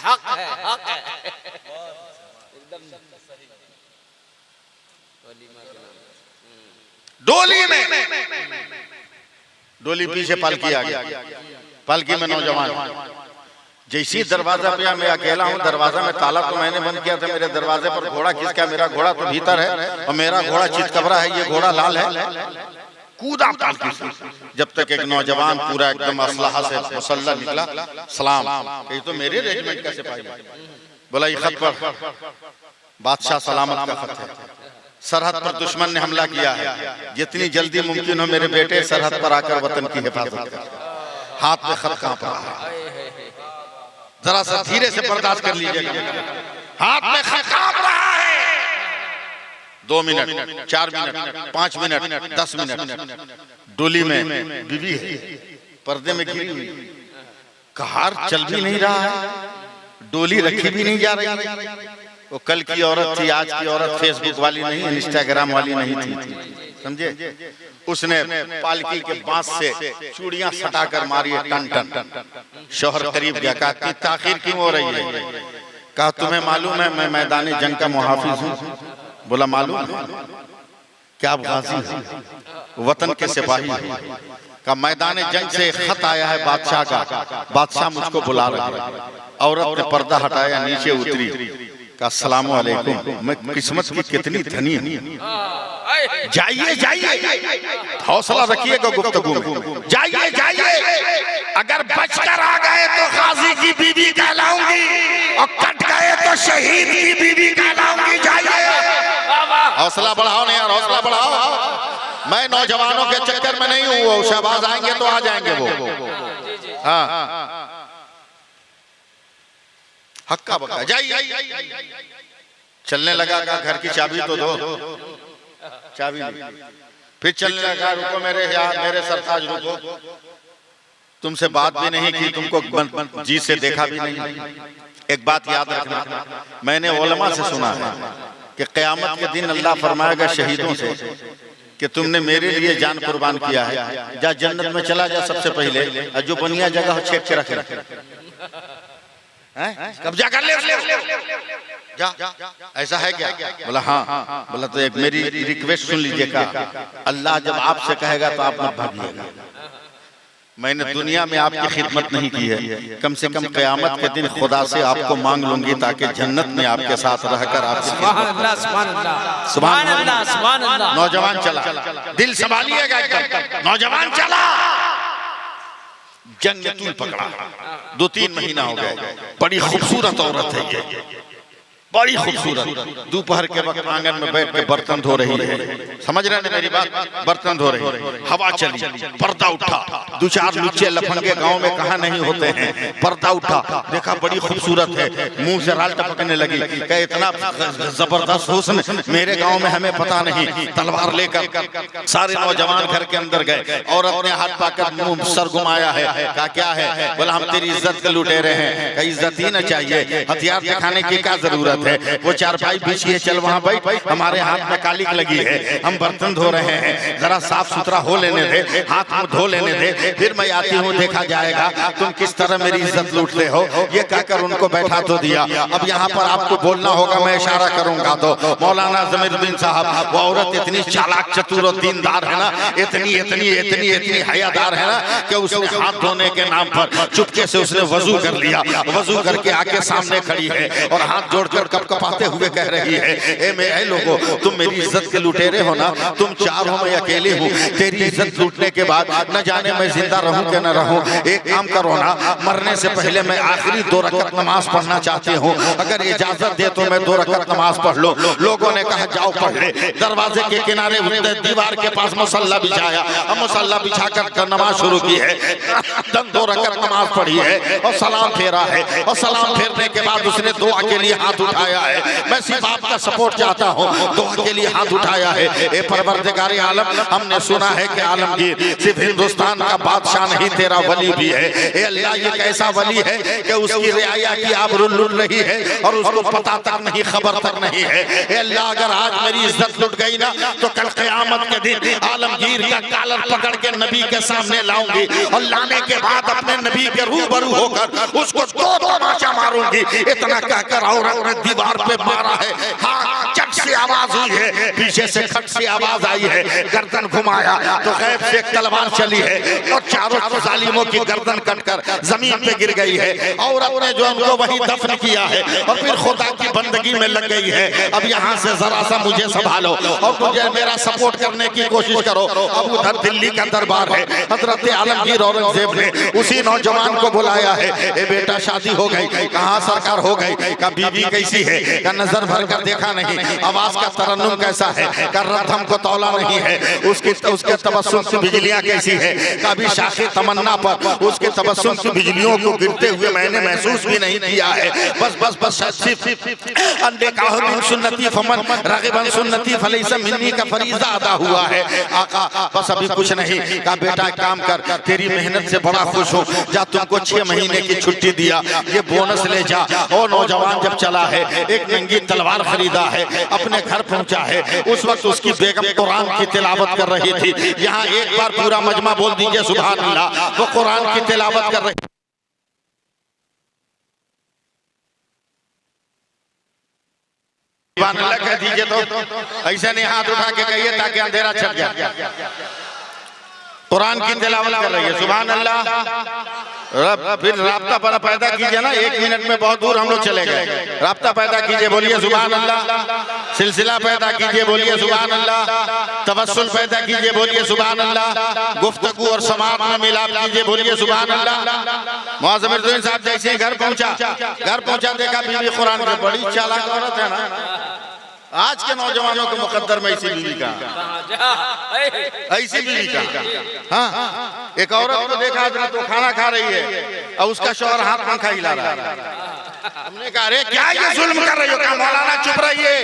हक है, हक है, एकदम सही। डोली में, डोली पीछे पालकी आ गया, पालकी में नौजवान। जैसी दरवाजा पे मैं अकेला हूँ, दरवाजा में ताला तो मैंने बंद किया था, मेरे दरवाजे पर घोड़ा खिसका, मेरा घोड़ा तो भीतर है और मेरा घोड़ा चितकबरा है, ये घोड़ा लाल है। कूदा पालकी से, जब तक एक नौजवान पूरा एकदम असलहा से मुसल्ला निकला, सलाम, ये तो मेरे रेजिमेंट का सिपाही है। बोला ये खत पर बादशाह सलामत का खत है, सरहद पर दुश्मन ने हमला किया है, जितनी जल्दी मुमकिन हो मेरे बेटे सरहद पर आकर वतन की हिफाजत कर। हाथ में खत कांप रहा है, जरा सा धीरे से बर्दाश्त कर लीजिएगा। हाथ में खत कांप रहा है। 2 मिनट, 4 मिनट, 5 मिनट, 10 मिनट, डोली में बीवी है, पर्दे में घिरी हुई, कार चल भी नहीं रहा है, डोली रखी भी नहीं जा रही। वो कल की औरत थी, आज की औरत फेसबुक वाली नहीं, इंस्टाग्राम वाली नहीं थी, समझे। उसने पालकी के बांस से चूड़ियां सटाकर मारी है टन टन। शौहर करीब गया, कहा कि ताखीर क्यों हो रही है? कहा तुम्हें मालूम है मैं मैदानी जंग का मुहाफिज हूँ? बोला मालूम। क्या आप गाजी हैं, वतन के सिपाही हैं? का मैदान जंग से खत आया है बादशाह का, बादशाह मुझको बुला रहा है। औरत ने पर्दा हटाया, नीचे उतरी, का अस्सलाम वालेकुम, मैं किस्मत की कितनी धनी हूँ। जाइए जाइए, हौसला रखिएगा गुफ्तगू में, जाइए जाइए। अगर बचकर आ गए तो गाजी की बीवी कहलाऊंगी और कट गए तो शहीद की बीवी कहलाऊंगी। जाइए, हौसला बढ़ाओ ना यार, हौसला बढ़ाओ। मैं नौजवानों के चक्कर में नहीं हूँ, वो शहबाज आएंगे तो आ जाएंगे वो। हाँ, हक्का बक्का जाइए। चलने लगा, का घर की चाबी तो दो, चाबी फिर चलने लगा, रुको मेरे यार, मेरे सरताज रुको, तुमसे बात भी नहीं की, तुमको जी से देखा भी नहीं। एक बात याद रखना, मैंने उलमा से सुना है कि क़यामत के दिन अल्लाह फरमाएगा शहीदों से कि तुमने मेरे लिए जान कुर्बान किया है, जा जन्नत में चला जा सबसे पहले, और जो बनिया जगह छेक के रखे, कब्जा कर ले जा। ऐसा है क्या? बोला हाँ। बोला तो एक मेरी रिक्वेस्ट सुन लीजिएगा, अल्लाह जब आपसे कहेगा तो आप मत भागिएगा। मैंने दुनिया में आपकी खिदमत नहीं की है, कम से कम क़यामत के दिन खुदा से आपको मांग लूंगी ताकि जन्नत में आपके साथ रहकर आपकी सुभान अल्लाह। नौजवान चला, दिल संभालिएगा एकदम, नौजवान चला, जंग में तूल पकड़ा, 2-3 महीना हो गए। बड़ी खूबसूरत औरत है ये, बड़ी खूबसूरत। दोपहर के वक्त आंगन में बैठ के बर्तन धो रही है, समझ रहे हैं मेरी बात? बर्तन धो रही है, हवा चली, पर्दा उठा, 2-4 लुच्चे लफंगे गांव में कहाँ नहीं होते हैं, पर्दा उठा, देखा बड़ी खूबसूरत है, मुंह से राल टपकने लगी। क्या इतना जबरदस्त हुस्न मेरे गांव में हमें पता नहीं। तलवार लेकर सारे नौजवान घर के अंदर गए, औरत ने हाथ पाकर मुंह सर घुमाया है, कहा क्या है? बोला हम तेरी इज्जत के लुटेरे हैं। कहा इज्जत ही न चाहिए, हथियार दिखाने की क्या जरूरत है? वो चारपाई बिछी है, चल वहां बैठ, हमारे हाथ में कालिक लगी है, हम बर्तन धो रहे हैं, जरा साफ सुथरा हो लेने दे, हाथ मुंह धो लेने दे, फिर मैं आती हूँ, देखा जाएगा तुम किस तरह मेरी इज्जत लूटते हो। ये कहकर उनको बैठा तो दिया। अब यहाँ पर आपको बोलना होगा, मैं इशारा करूंगा तो मौलाना ज़मीरुद्दीन साहब, वो औरत इतनी चालाक चतुर और दीनदार है ना, इतनी इतनी इतनी इतनी हयादार है ना कि उसने हाथ धोने के नाम पर चुपके से उसने वजू कर लिया, वजू करके आके सामने खड़ी है और हाथ जोड़कर कपकपाते हुए कह रही है, ए लोगो, तुम मेरी इज्जत के लुटेरे हो ना, तुम 4 हो, मैं अकेली हूँ, तेरी इज्जत लूटने के बाद न जाने मैं जिंदा रहूं कि न रहूं। एक काम करो ना, मरने से पहले मैं आखिरी 2 रकअत नमाज पढ़ना चाहती हूँ, अगर इजाजत दे तो मैं 2 रकअत नमाज पढ़ लो। लोगों ने कहा जाओ पढ़ ले। दरवाजे के किनारे दीवार के पास मुसल्ला बिछाया, अब मुसल्ला बिछाकर नमाज शुरू की है, 2 रकअत नमाज पढ़ी है और सलाम फेरा है, और सलाम फेरने के बाद उसने दुआ के लिए हाथ उठाया है। मैं सिर्फ आपका सपोर्ट चाहता हूँ, दुआ के लिए हाथ उठाया है। ए परवरदिगार आलम, हमने सुना है कि आलमगीर सिर्फ हिंदुस्तान का बादशाह नहीं, तेरा वली भी है। ए अल्लाह, ये कैसा वली है कि उसकी रियाया की आबरू लुट रही है और उसको पता तक नहीं, खबर तक नहीं है। ए अल्लाह, अगर आज मेरी इज्जत लुट गई ना तो कल क़यामत के दिन आलमगीर का कॉलर पकड़ के नबी के सामने लाऊंगी और लाने के बाद अपने नबी के रूबरू होकर उसको 2 तमाचा मारूंगी। इतना कहकर औरत ने दीवार पे मारा है, हाँ, चट से आवाज हुई है, पीछे से खट से आवाज आई है, गर्दन घुमाया तो गैब से एक तलवार चली है और चारों जालिमों की गर्दन कटकर जमीन पे गिर गई है। औरत ने जो उनको वही दफन किया है और फिर खुदा की बंदगी में लग गई है। अब यहाँ से जरा सा मुझे संभालो और मुझे मेरा सपोर्ट करने की कोशिश करो। अब उधर दिल्ली का दरबार है, हजरत आलमगीर औरंगजेब ने उसी नौजवान को बुलाया है, ए बेटा शादी हो गई? कहाँ सरकार हो गई? का बीवी कैसी है? का नजर भर कर देखा नहीं? अब आवाज का तरन्नुम कैसा है, कर्रत हमको तौला नहीं है, उसके तबस्सुम से बिजलियां कैसी है, कभी शाखे तमन्ना पर उसके तबस्सुम से बिजलियों को गिरते हुए मैंने महसूस भी नहीं किया है। बस बस बस अंडे का सुन्नती फमन रागिबन सुन्नती फलैसा मिन्नी का फरीजा अदा हुआ है। आका बस अभी कुछ नहीं, का बेटा काम कर, तेरी मेहनत से बड़ा खुश हूँ, जा तुमको 6 महीने की छुट्टी दिया, ये बोनस ले जा। और नौजवान जब चला है, एक नंगी तलवार खरीदा है, अपने घर पहुंचा है, उस वक्त उसकी बेगम कुरान की तिलावत कर रही थी। यहाँ एक बार पूरा मजमा बोल दीजिए सुभान अल्लाह। वो कुरान की तिलावत कर रही, सुभान अल्लाह कह दीजिए तो ऐसे नहीं हाथ उठा के कहिए ताकि अंधेरा छट जाए। कुरान की तिलावत कर रही है, सुभान अल्लाह। फिर राब्ता पर पैदा कीजिए ना, 1 मिनट में बहुत दूर हम लोग चले गए। राब्ता पैदा कीजिए, बोलिए सुभान अल्लाह। सिलसिला पैदा कीजिए, बोलिए सुभान अल्लाह। तवस्सुल पैदा कीजिए, बोलिए सुभान अल्लाह। गुफ्तगू और समात में मिलाप कीजिए, बोलिए सुभान अल्लाह। मुअज़्ज़म मिर्ज़ा साहब जैसे ही घर पहुंचा देखा बीवी कुरान की बड़ी चालाक औरत है ना। आज के नौजवानों के मुकद्दर में ऐसी बीवी का, ऐसी बीवी का। हाँ, एक औरत को देखा तो खाना खा रही है और उसका शौहर हाथ पंखा हिला रहा है। हमने कहा अरे क्या ये जुल्म कर रही हो? कहा मौलाना चुप रहिए,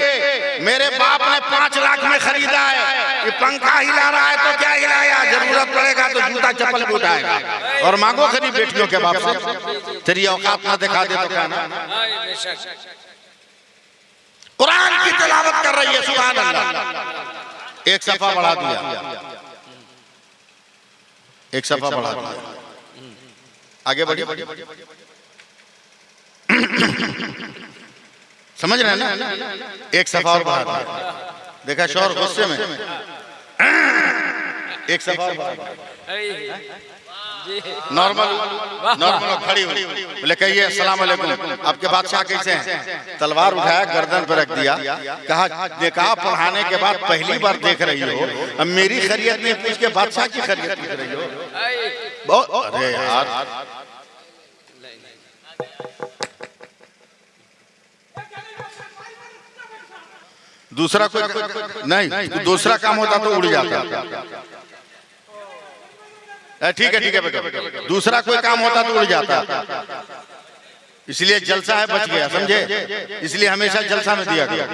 मेरे बाप ने 5 लाख में खरीदा है, ये पंखा हिला रहा है तो क्या हिलाया, जरूरत पड़ेगा तो जूता चप्पल भी उठाएगा। और मांगो खरीद बेटियों के बाप से, तेरी औकात ना दिखा दे तो कहना। कुरान की तिलावत कर रही है, सुभान अल्लाह। एक सफा बढ़ा दिया, एक सफा बढ़ा दिया, आगे बढ़ी। समझ रहे हैं ना? एक सफा और बढ़ा दिया, देखा शौहर गुस्से में, एक सफा और बढ़ा दिया। नॉर्मल खड़ी हुई, बोले कहिए अस्सलाम वालेकुम, आपके बादशाह कैसे हैं? तलवार उठाया, गर्दन पर रख दिया, कहा निकाह पढ़ाने के बाद पहली बार देख रही हो, अब मेरी खैरियत नहीं पूछ के बादशाह की खैरियत पूछ रही हो। बहुत अरे यार, दूसरा कोई नहीं, दूसरा काम होता तो उड़ जाता। ठीक है बेटा, दूसरा कोई काम होता तो उड़ जाता। इसलिए जलसा है, बच गया, समझे? इसलिए हमेशा जलसा में दिया गया।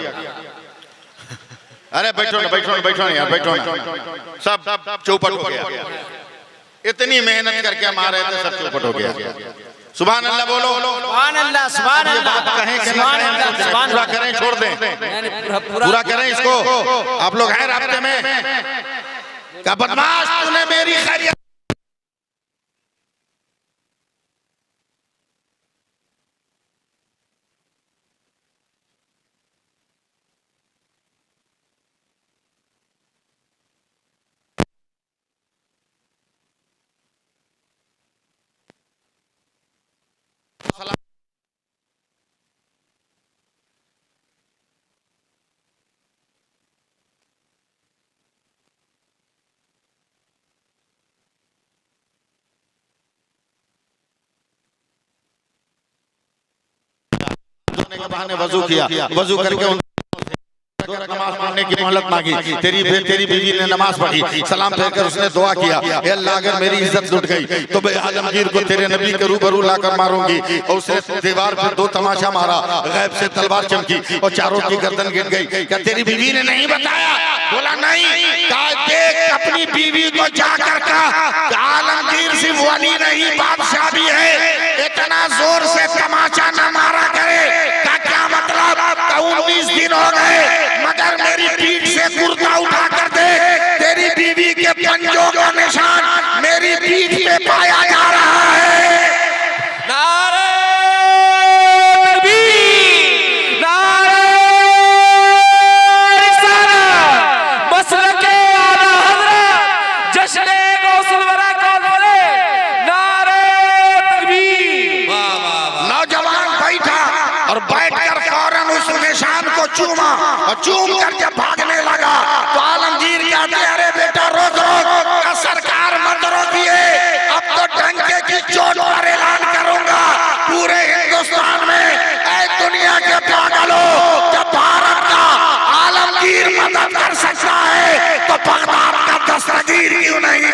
अरे बैठो ना यार, बैठो ना। सब चौपट हो गया, इतनी मेहनत करके हम आ रहे थे, सब चौपट हो गया। सुभान अल्लाह बोलो, सुभान अल्लाह, सुभान अल्लाह। पूरा करें, छोड़ दें, पूरा करें इसको। आप लोग हैं रास्ते में का बदमाश, तूने मेरी खैरियत के बहाने वजू किया, वजू करके नमाज पढ़ने की मोहलत मांगी। तेरी बीवी ने नमाज पढ़ी, सलाम फेंककर उसने दुआ किया, ए अल्लाह अगर मेरी इज्जत लुट गई तो मैं आलमगीर को तेरे नबी के रूबरू लाकर मारूंगी। और उसने दीवार पर 2 तमाशा मारा, गैब से तलवार चमकी और चारों की गर्दन गिर गई। क्या तेरी बीवी ने नहीं बताया? बोला नहीं। कहा देख अपनी बीवी को जाकर कहा आलमगीर सिर्फ वली नहीं बादशाह भी है, इतना जोर से तमाशा न मारा करे। क्या मतलब? 19 दिन हो गए मगर मेरी पीठ से कुर्ता उठा कर दे, तेरी बीवी के पंजों का निशान मेरी पीठ पे पाया जा रहा है। नारे तकबीर, नारे रिसालत, मसलके आला हज़रत, जश्न गौसुल वरा कौन बोले? नारे तकबीर। नौजवान बैठा और बैठकर फौरन उस निशान को चूमा और चूम कर जब भागने लगा तो आलमगीर कहते अरे बेटा रोक, सरकार मत रोकिए, अब तो डंके की चोट पर ऐलान करूंगा पूरे हिंदुस्तान में। ऐ दुनिया के पागलों, जब भारत का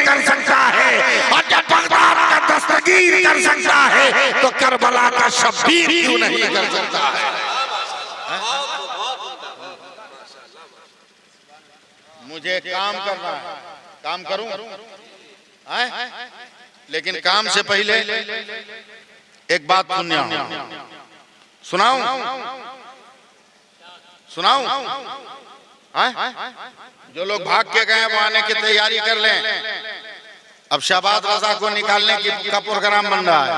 कर सकता है, और जब बगदाद का दस्तगीर कर सकता है तो करबला का शब्बीर क्यों नहीं कर सकता है? मुझे काम करना है, काम करूं है? लेकिन काम से पहले एक बात सुनाऊं जो लोग भाग के गए वो आने की तैयारी कर लें। अब शहबाज रजा को निकालने का प्रोग्राम बन रहा है।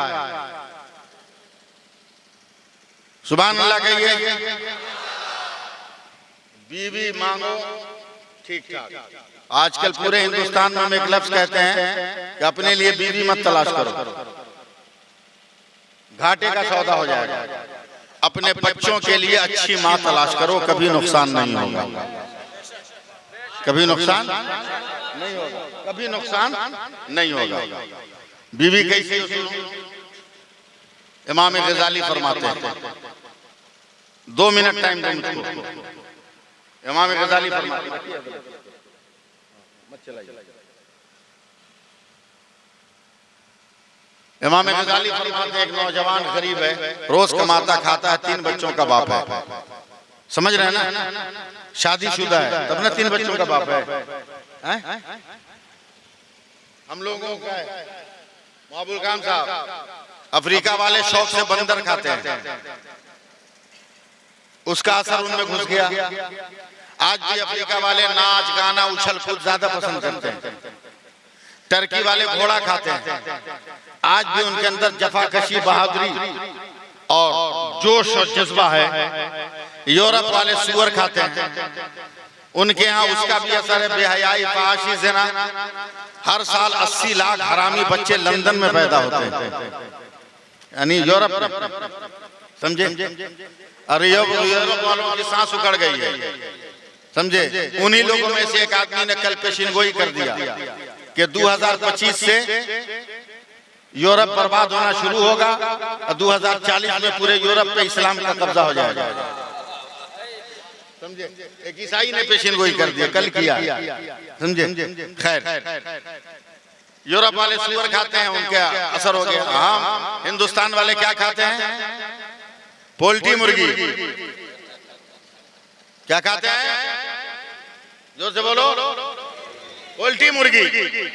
सुभान अल्लाह कहिए। बीवी मांगो ठीक ठाक। आजकल पूरे हिंदुस्तान में हम एक लफ्ज कहते हैं कि अपने लिए बीवी मत तलाश करो, घाटे का सौदा हो जाएगा। अपने बच्चों के लिए अच्छी माँ तलाश करो, कभी नुकसान नहीं होगा, कभी नुकसान नहीं होगा, कभी नुकसान नहीं होगा। बीवी कैसी? इमाम गजाली फरमाते हैं, 2 मिनट टाइम दो मुझको। इमाम गजाली फरमाते हैं, इमाम गजाली फरमाते हैं, एक नौजवान गरीब है, रोज कमाता खाता है, 3 बच्चों का बाप है। समझ रहे हैं ना? शादीशुदा है तब ना 3 बच्चों का बाप है। हम लोगों का है महबूब खान साहब, अफ्रीका वाले शौक से बंदर खाते हैं, उसका असर उनमें घुस गया। आज भी अफ्रीका वाले नाच गाना उछल कूद ज्यादा पसंद करते हैं। टर्की वाले घोड़ा खाते हैं, आज भी उनके अंदर जफाकशी, बहादुरी और जोश और जज्बा है। यूरोप वाले सुअर खाते हैं, उनके यहाँ उसका भी असर है। बेहयाई, फहाशी, ज़िना। हर साल 80 लाख हरामी बच्चे लंदन में पैदा होते हैं, यानी यूरोप, समझे? अरे यूरोप वालों की सांस उखड़ गई है, समझे? उन्हीं लोगों में से एक आदमी ने कल पेशिनगोई कर दिया कि 2025 से यूरोप बर्बाद होना शुरू होगा और 2040 में पूरे यूरोप पे इस्लाम का कब्जा हो जाएगा, समझे? एक ईसाई ने पेशिनगोई कर दिया, कल किया, समझे? खैर, यूरोप वाले सुअर खाते हैं, उनका असर हो गया। हाँ, हिंदुस्तान वाले क्या खाते हैं? पोल्ट्री मुर्गी। क्या खाते हैं? जोर से बोलो। पोल्ट्री मुर्गी।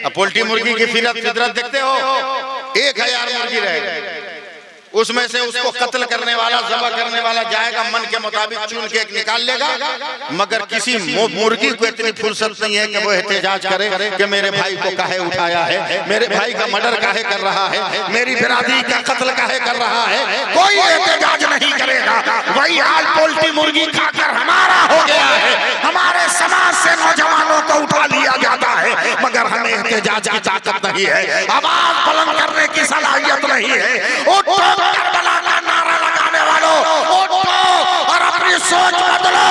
अब पोल्ट्री मुर्गी की फितरत देखते हो, 1000 मुर्गी रहेगी, उसमें से उसको कत्ल करने वाला, ज़बह करने वाला जाएगा, मन के मुताबिक चुन के एक निकाल लेगा। मगर किसी मुर्गी को इतनी फुर्सत नहीं है कि वो एहतजाज करे कि मेरे भाई को काहे उठाया है, मेरे भाई का मर्डर काहे कर रहा है, मेरी बिरादरी का कत्ल काहे कर रहा है। कोई एहतजाज नहीं करेगा। वही हाल पोल्ट्री मुर्गी खाकर हमारा हो गया है। हमारे समाज से नौजवानों को उठा लिया जाता है, मगर हमें एहतजाज की ताकत नहीं है, आवाज बुलंद करने की सलाहियत नहीं है। करबला का नारा लगाने वालों, उठो और अपनी सोच बदलो।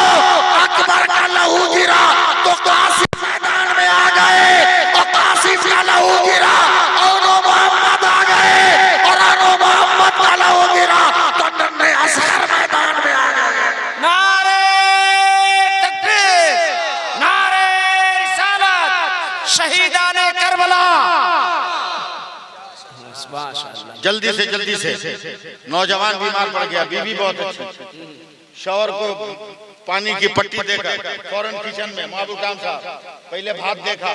अकबर का लहू गिरा तो कासिम मैदान में आ गए, और कासिम का लहू गिरा और मोहम्मद आ गए, और मोहम्मद का लहू गिरा तो नन्हे असगर मैदान में आ गए। नारे तकबीर, नारे रिसालत, शहीदाने करबला। जल्दी से नौजवान बीमार पड़ गया, बीवी बहुत अच्छी, शौहर को पानी की पट्टी देकर फौरन किचन में, महबूब खान साहब पहले भात देखा,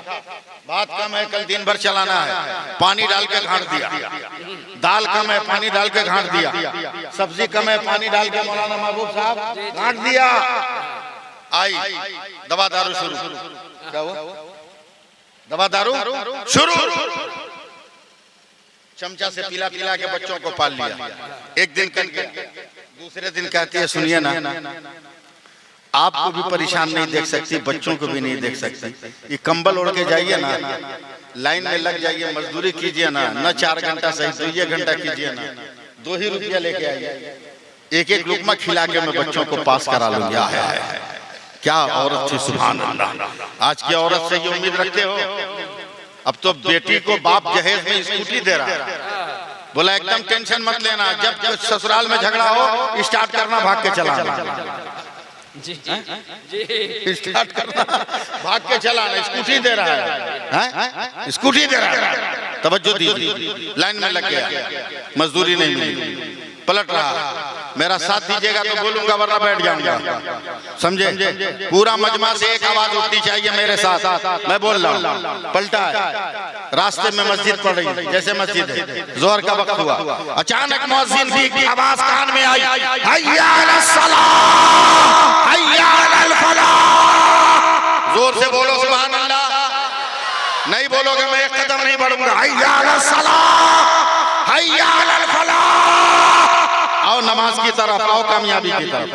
भात कम है, कल दिन भर चलाना है, पानी डाल के घाट दिया। दाल कम है, पानी डाल के घाट दिया। सब्जी कम है, पानी डाल के मौलाना महबूब साहब घाट दिया। आई दवा दारू शुरू। क्या हुआ? दवा दारू शुरू। चमचा से पिला पिला के बच्चों को पाल लिया। एक दिन कल गया, दूसरे दिन कहती है सुनिए ना, आपको भी परेशान नहीं देख सकती, बच्चों को भी नहीं देख सकती, ये कंबल ओढ़ के जाइए ना, लाइन में लग जाइए, मजदूरी कीजिए ना, न 4 घंटा सही 2 घंटा कीजिए ना, 2 ही रुपया लेके आइए, एक लुकमा खिला के मैं बच्चों को पास करा लूंगा। क्या औरत थी, सुभान अल्लाह। आज की औरत से ये उम्मीद रखते हो? अब तो बेटी को बाप जहेज में स्कूटी दे रहा है, बोला एकदम टेंशन मत लेना, जब ससुराल में झगड़ा हो स्टार्ट करना, भाग के चलाना। स्टार्ट करना, भाग के चलाना, स्कूटी दे रहा है, स्कूटी दे रहा है, तवज्जो दीजिए, लाइन में लग गया, मजदूरी नहीं मिली, पलट रहा, मेरा साथ दीजिएगा तो बोलूंगा वरना बैठ जाऊंगा, समझे? पूरा मजमा से एक आवाज उठनी चाहिए मेरे साथ, मैं बोल रहा हूँ। पलटा है, रास्ते में मस्जिद पड़ रही है, जैसे मस्जिद है, जोहर का वक्त हुआ, अचानक मुअज्जिन की आवाज कान में आई, हय्या अलस सलाह, हय्या अलल फलाह। जोर से बोलो सुभान अल्लाह, नहीं बोलोगे मैं एक कदम नहीं बढ़ूंगा। हय्या अलस सलाह, हय्या अलल फलाह। आओ नमाज की तरफ, आओ कामयाबी की तरफ।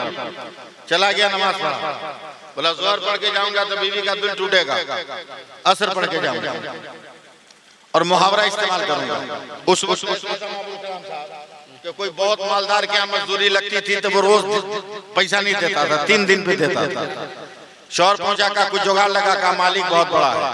चला गया नमाज पढ़ा, बोला जोहर पढ़ के जाऊंगा तो बीवी का दिल टूटेगा, असर पढ़ के जाऊंगा और मुहावरा इस्तेमाल करूंगा। उस कि कोई बहुत मालदार के यहाँ मजदूरी लगती थी तो वो रोज पैसा नहीं देता था, 3 दिन पे देता था। शौहर पहुंचा का कुछ जुगाड़ लगा का मालिक बहुत बड़ा है,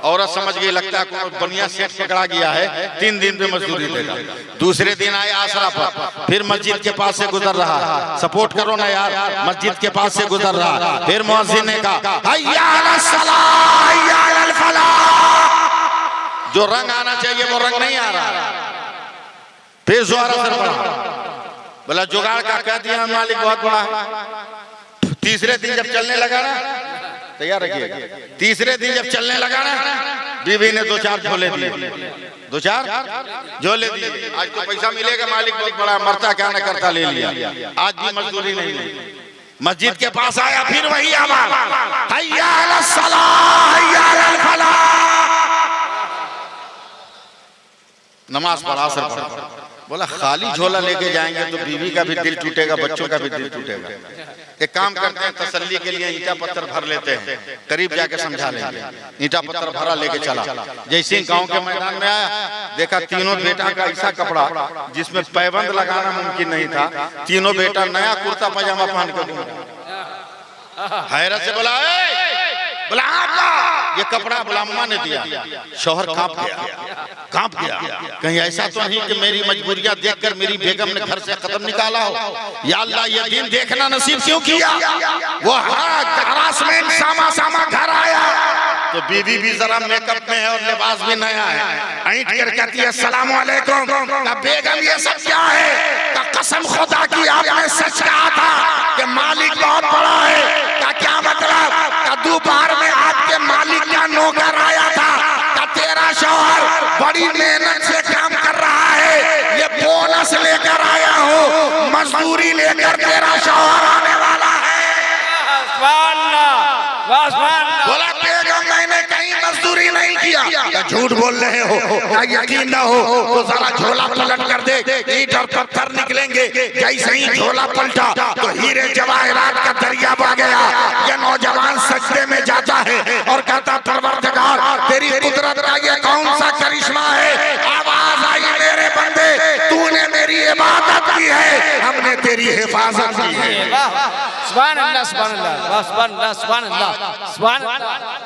औरत समझ गई लगता है कोई बढ़िया सेठ पकड़ा गया है, 3 दिन पे मजदूरी देगा। दूसरे दिन आए आसरा पर, फिर मस्जिद के पास से गुजर रहा है, सपोर्ट करो ना यार, मस्जिद के पास से गुजर रहा है, फिर मुअज्जिन ने कहा हय्या अलस सलाह, हय्या अलल फलाह। जो रंग आना चाहिए वो रंग नहीं आ रहा, फिर जोहर असर पड़ा, बोला जुगाड़ का कह दिया मालिक बहुत बड़ा है। तीसरे दिन जब चलने लगा ना, तैयार रखिएगा, तीसरे दिन जब चलने लगा ना, बीवी ने 2-4 झोले दिए, 2-4 झोले दिए। आज तो पैसा मिलेगा, मालिक बहुत बड़ा, मरता क्या न करता ले लिया, आज भी मजदूरी नहीं मिली। मस्जिद के पास आया, फिर वही आवाज, हय्या अलस सलाह, हय्या अलल फलाह। नमाज पढ़ा, असर पढ़ा, बोला खाली झोला लेके जाएंगे तो बीवी का भी दिल टूटेगा, बच्चों का भी दिल टूटेगा। एक काम करते हैं, तसल्ली के लिए ईंटा पत्थर भर लेते हैं, करीब जाके समझा लेंगे। ईंटा पत्थर भरा लेके चला, जैसे गांव के मैदान में आया, देखा तीनों बेटा का ऐसा कपड़ा जिसमें पैबंद लगाना मुमकिन नहीं था, तीनों बेटा नया कुर्ता पजामा पहन के घूम। हैरत से बोला बोला ये कपड़ा बोला अम्मा ने दिया। शौहर कांप गया, कहीं ऐसा तो नहीं कि मेरी मजबूरियां देखकर मेरी बेगम ने घर से कदम निकाला हो। या अल्लाह ये दिन देखना नसीब क्यों किया। वो हरासमेंट सामा घर आया तो बीवी भी जरा मेकअप में है और लिबास भी नया है, ऐंठ कर कहती है अस्सलाम वालेकुम। बेगम ये सब क्या है? कसम खुदा की आपने सच कहा था कि मालिक बहुत बड़ा है। का क्या मतलब? दोपहर में आपके मालिक का नौकर आया था, तेरा शौहर बड़ी मेहनत से काम कर रहा है, ये बोनस लेकर आया हूँ, मजदूरी लेकर तेरा शौहर आने वाला है। बोला बेगम मैंने कहीं मजदूरी नहीं किया। झूठ बोल रहे हो, क्या यकीन न हो तो जरा झोला पलट कर दे, ईंट और पत्थर निकलेंगे। जैसे ही झोला पलटा तो हीरे जवाहरात का दरिया बह गया। ये नौजवान सजदे में जाता है और कहता परवरदिगार तेरी कुदरत का ये कौन सा करिश्मा है। आवाज आई मेरे बंदे तूने मेरी इबादत की है, हमने तेरी हिफाजत की है। सुभान अल्लाह, सुभान अल्लाह, सुभान अल्लाह, सुभान अल्लाह, सुभान अल्लाह।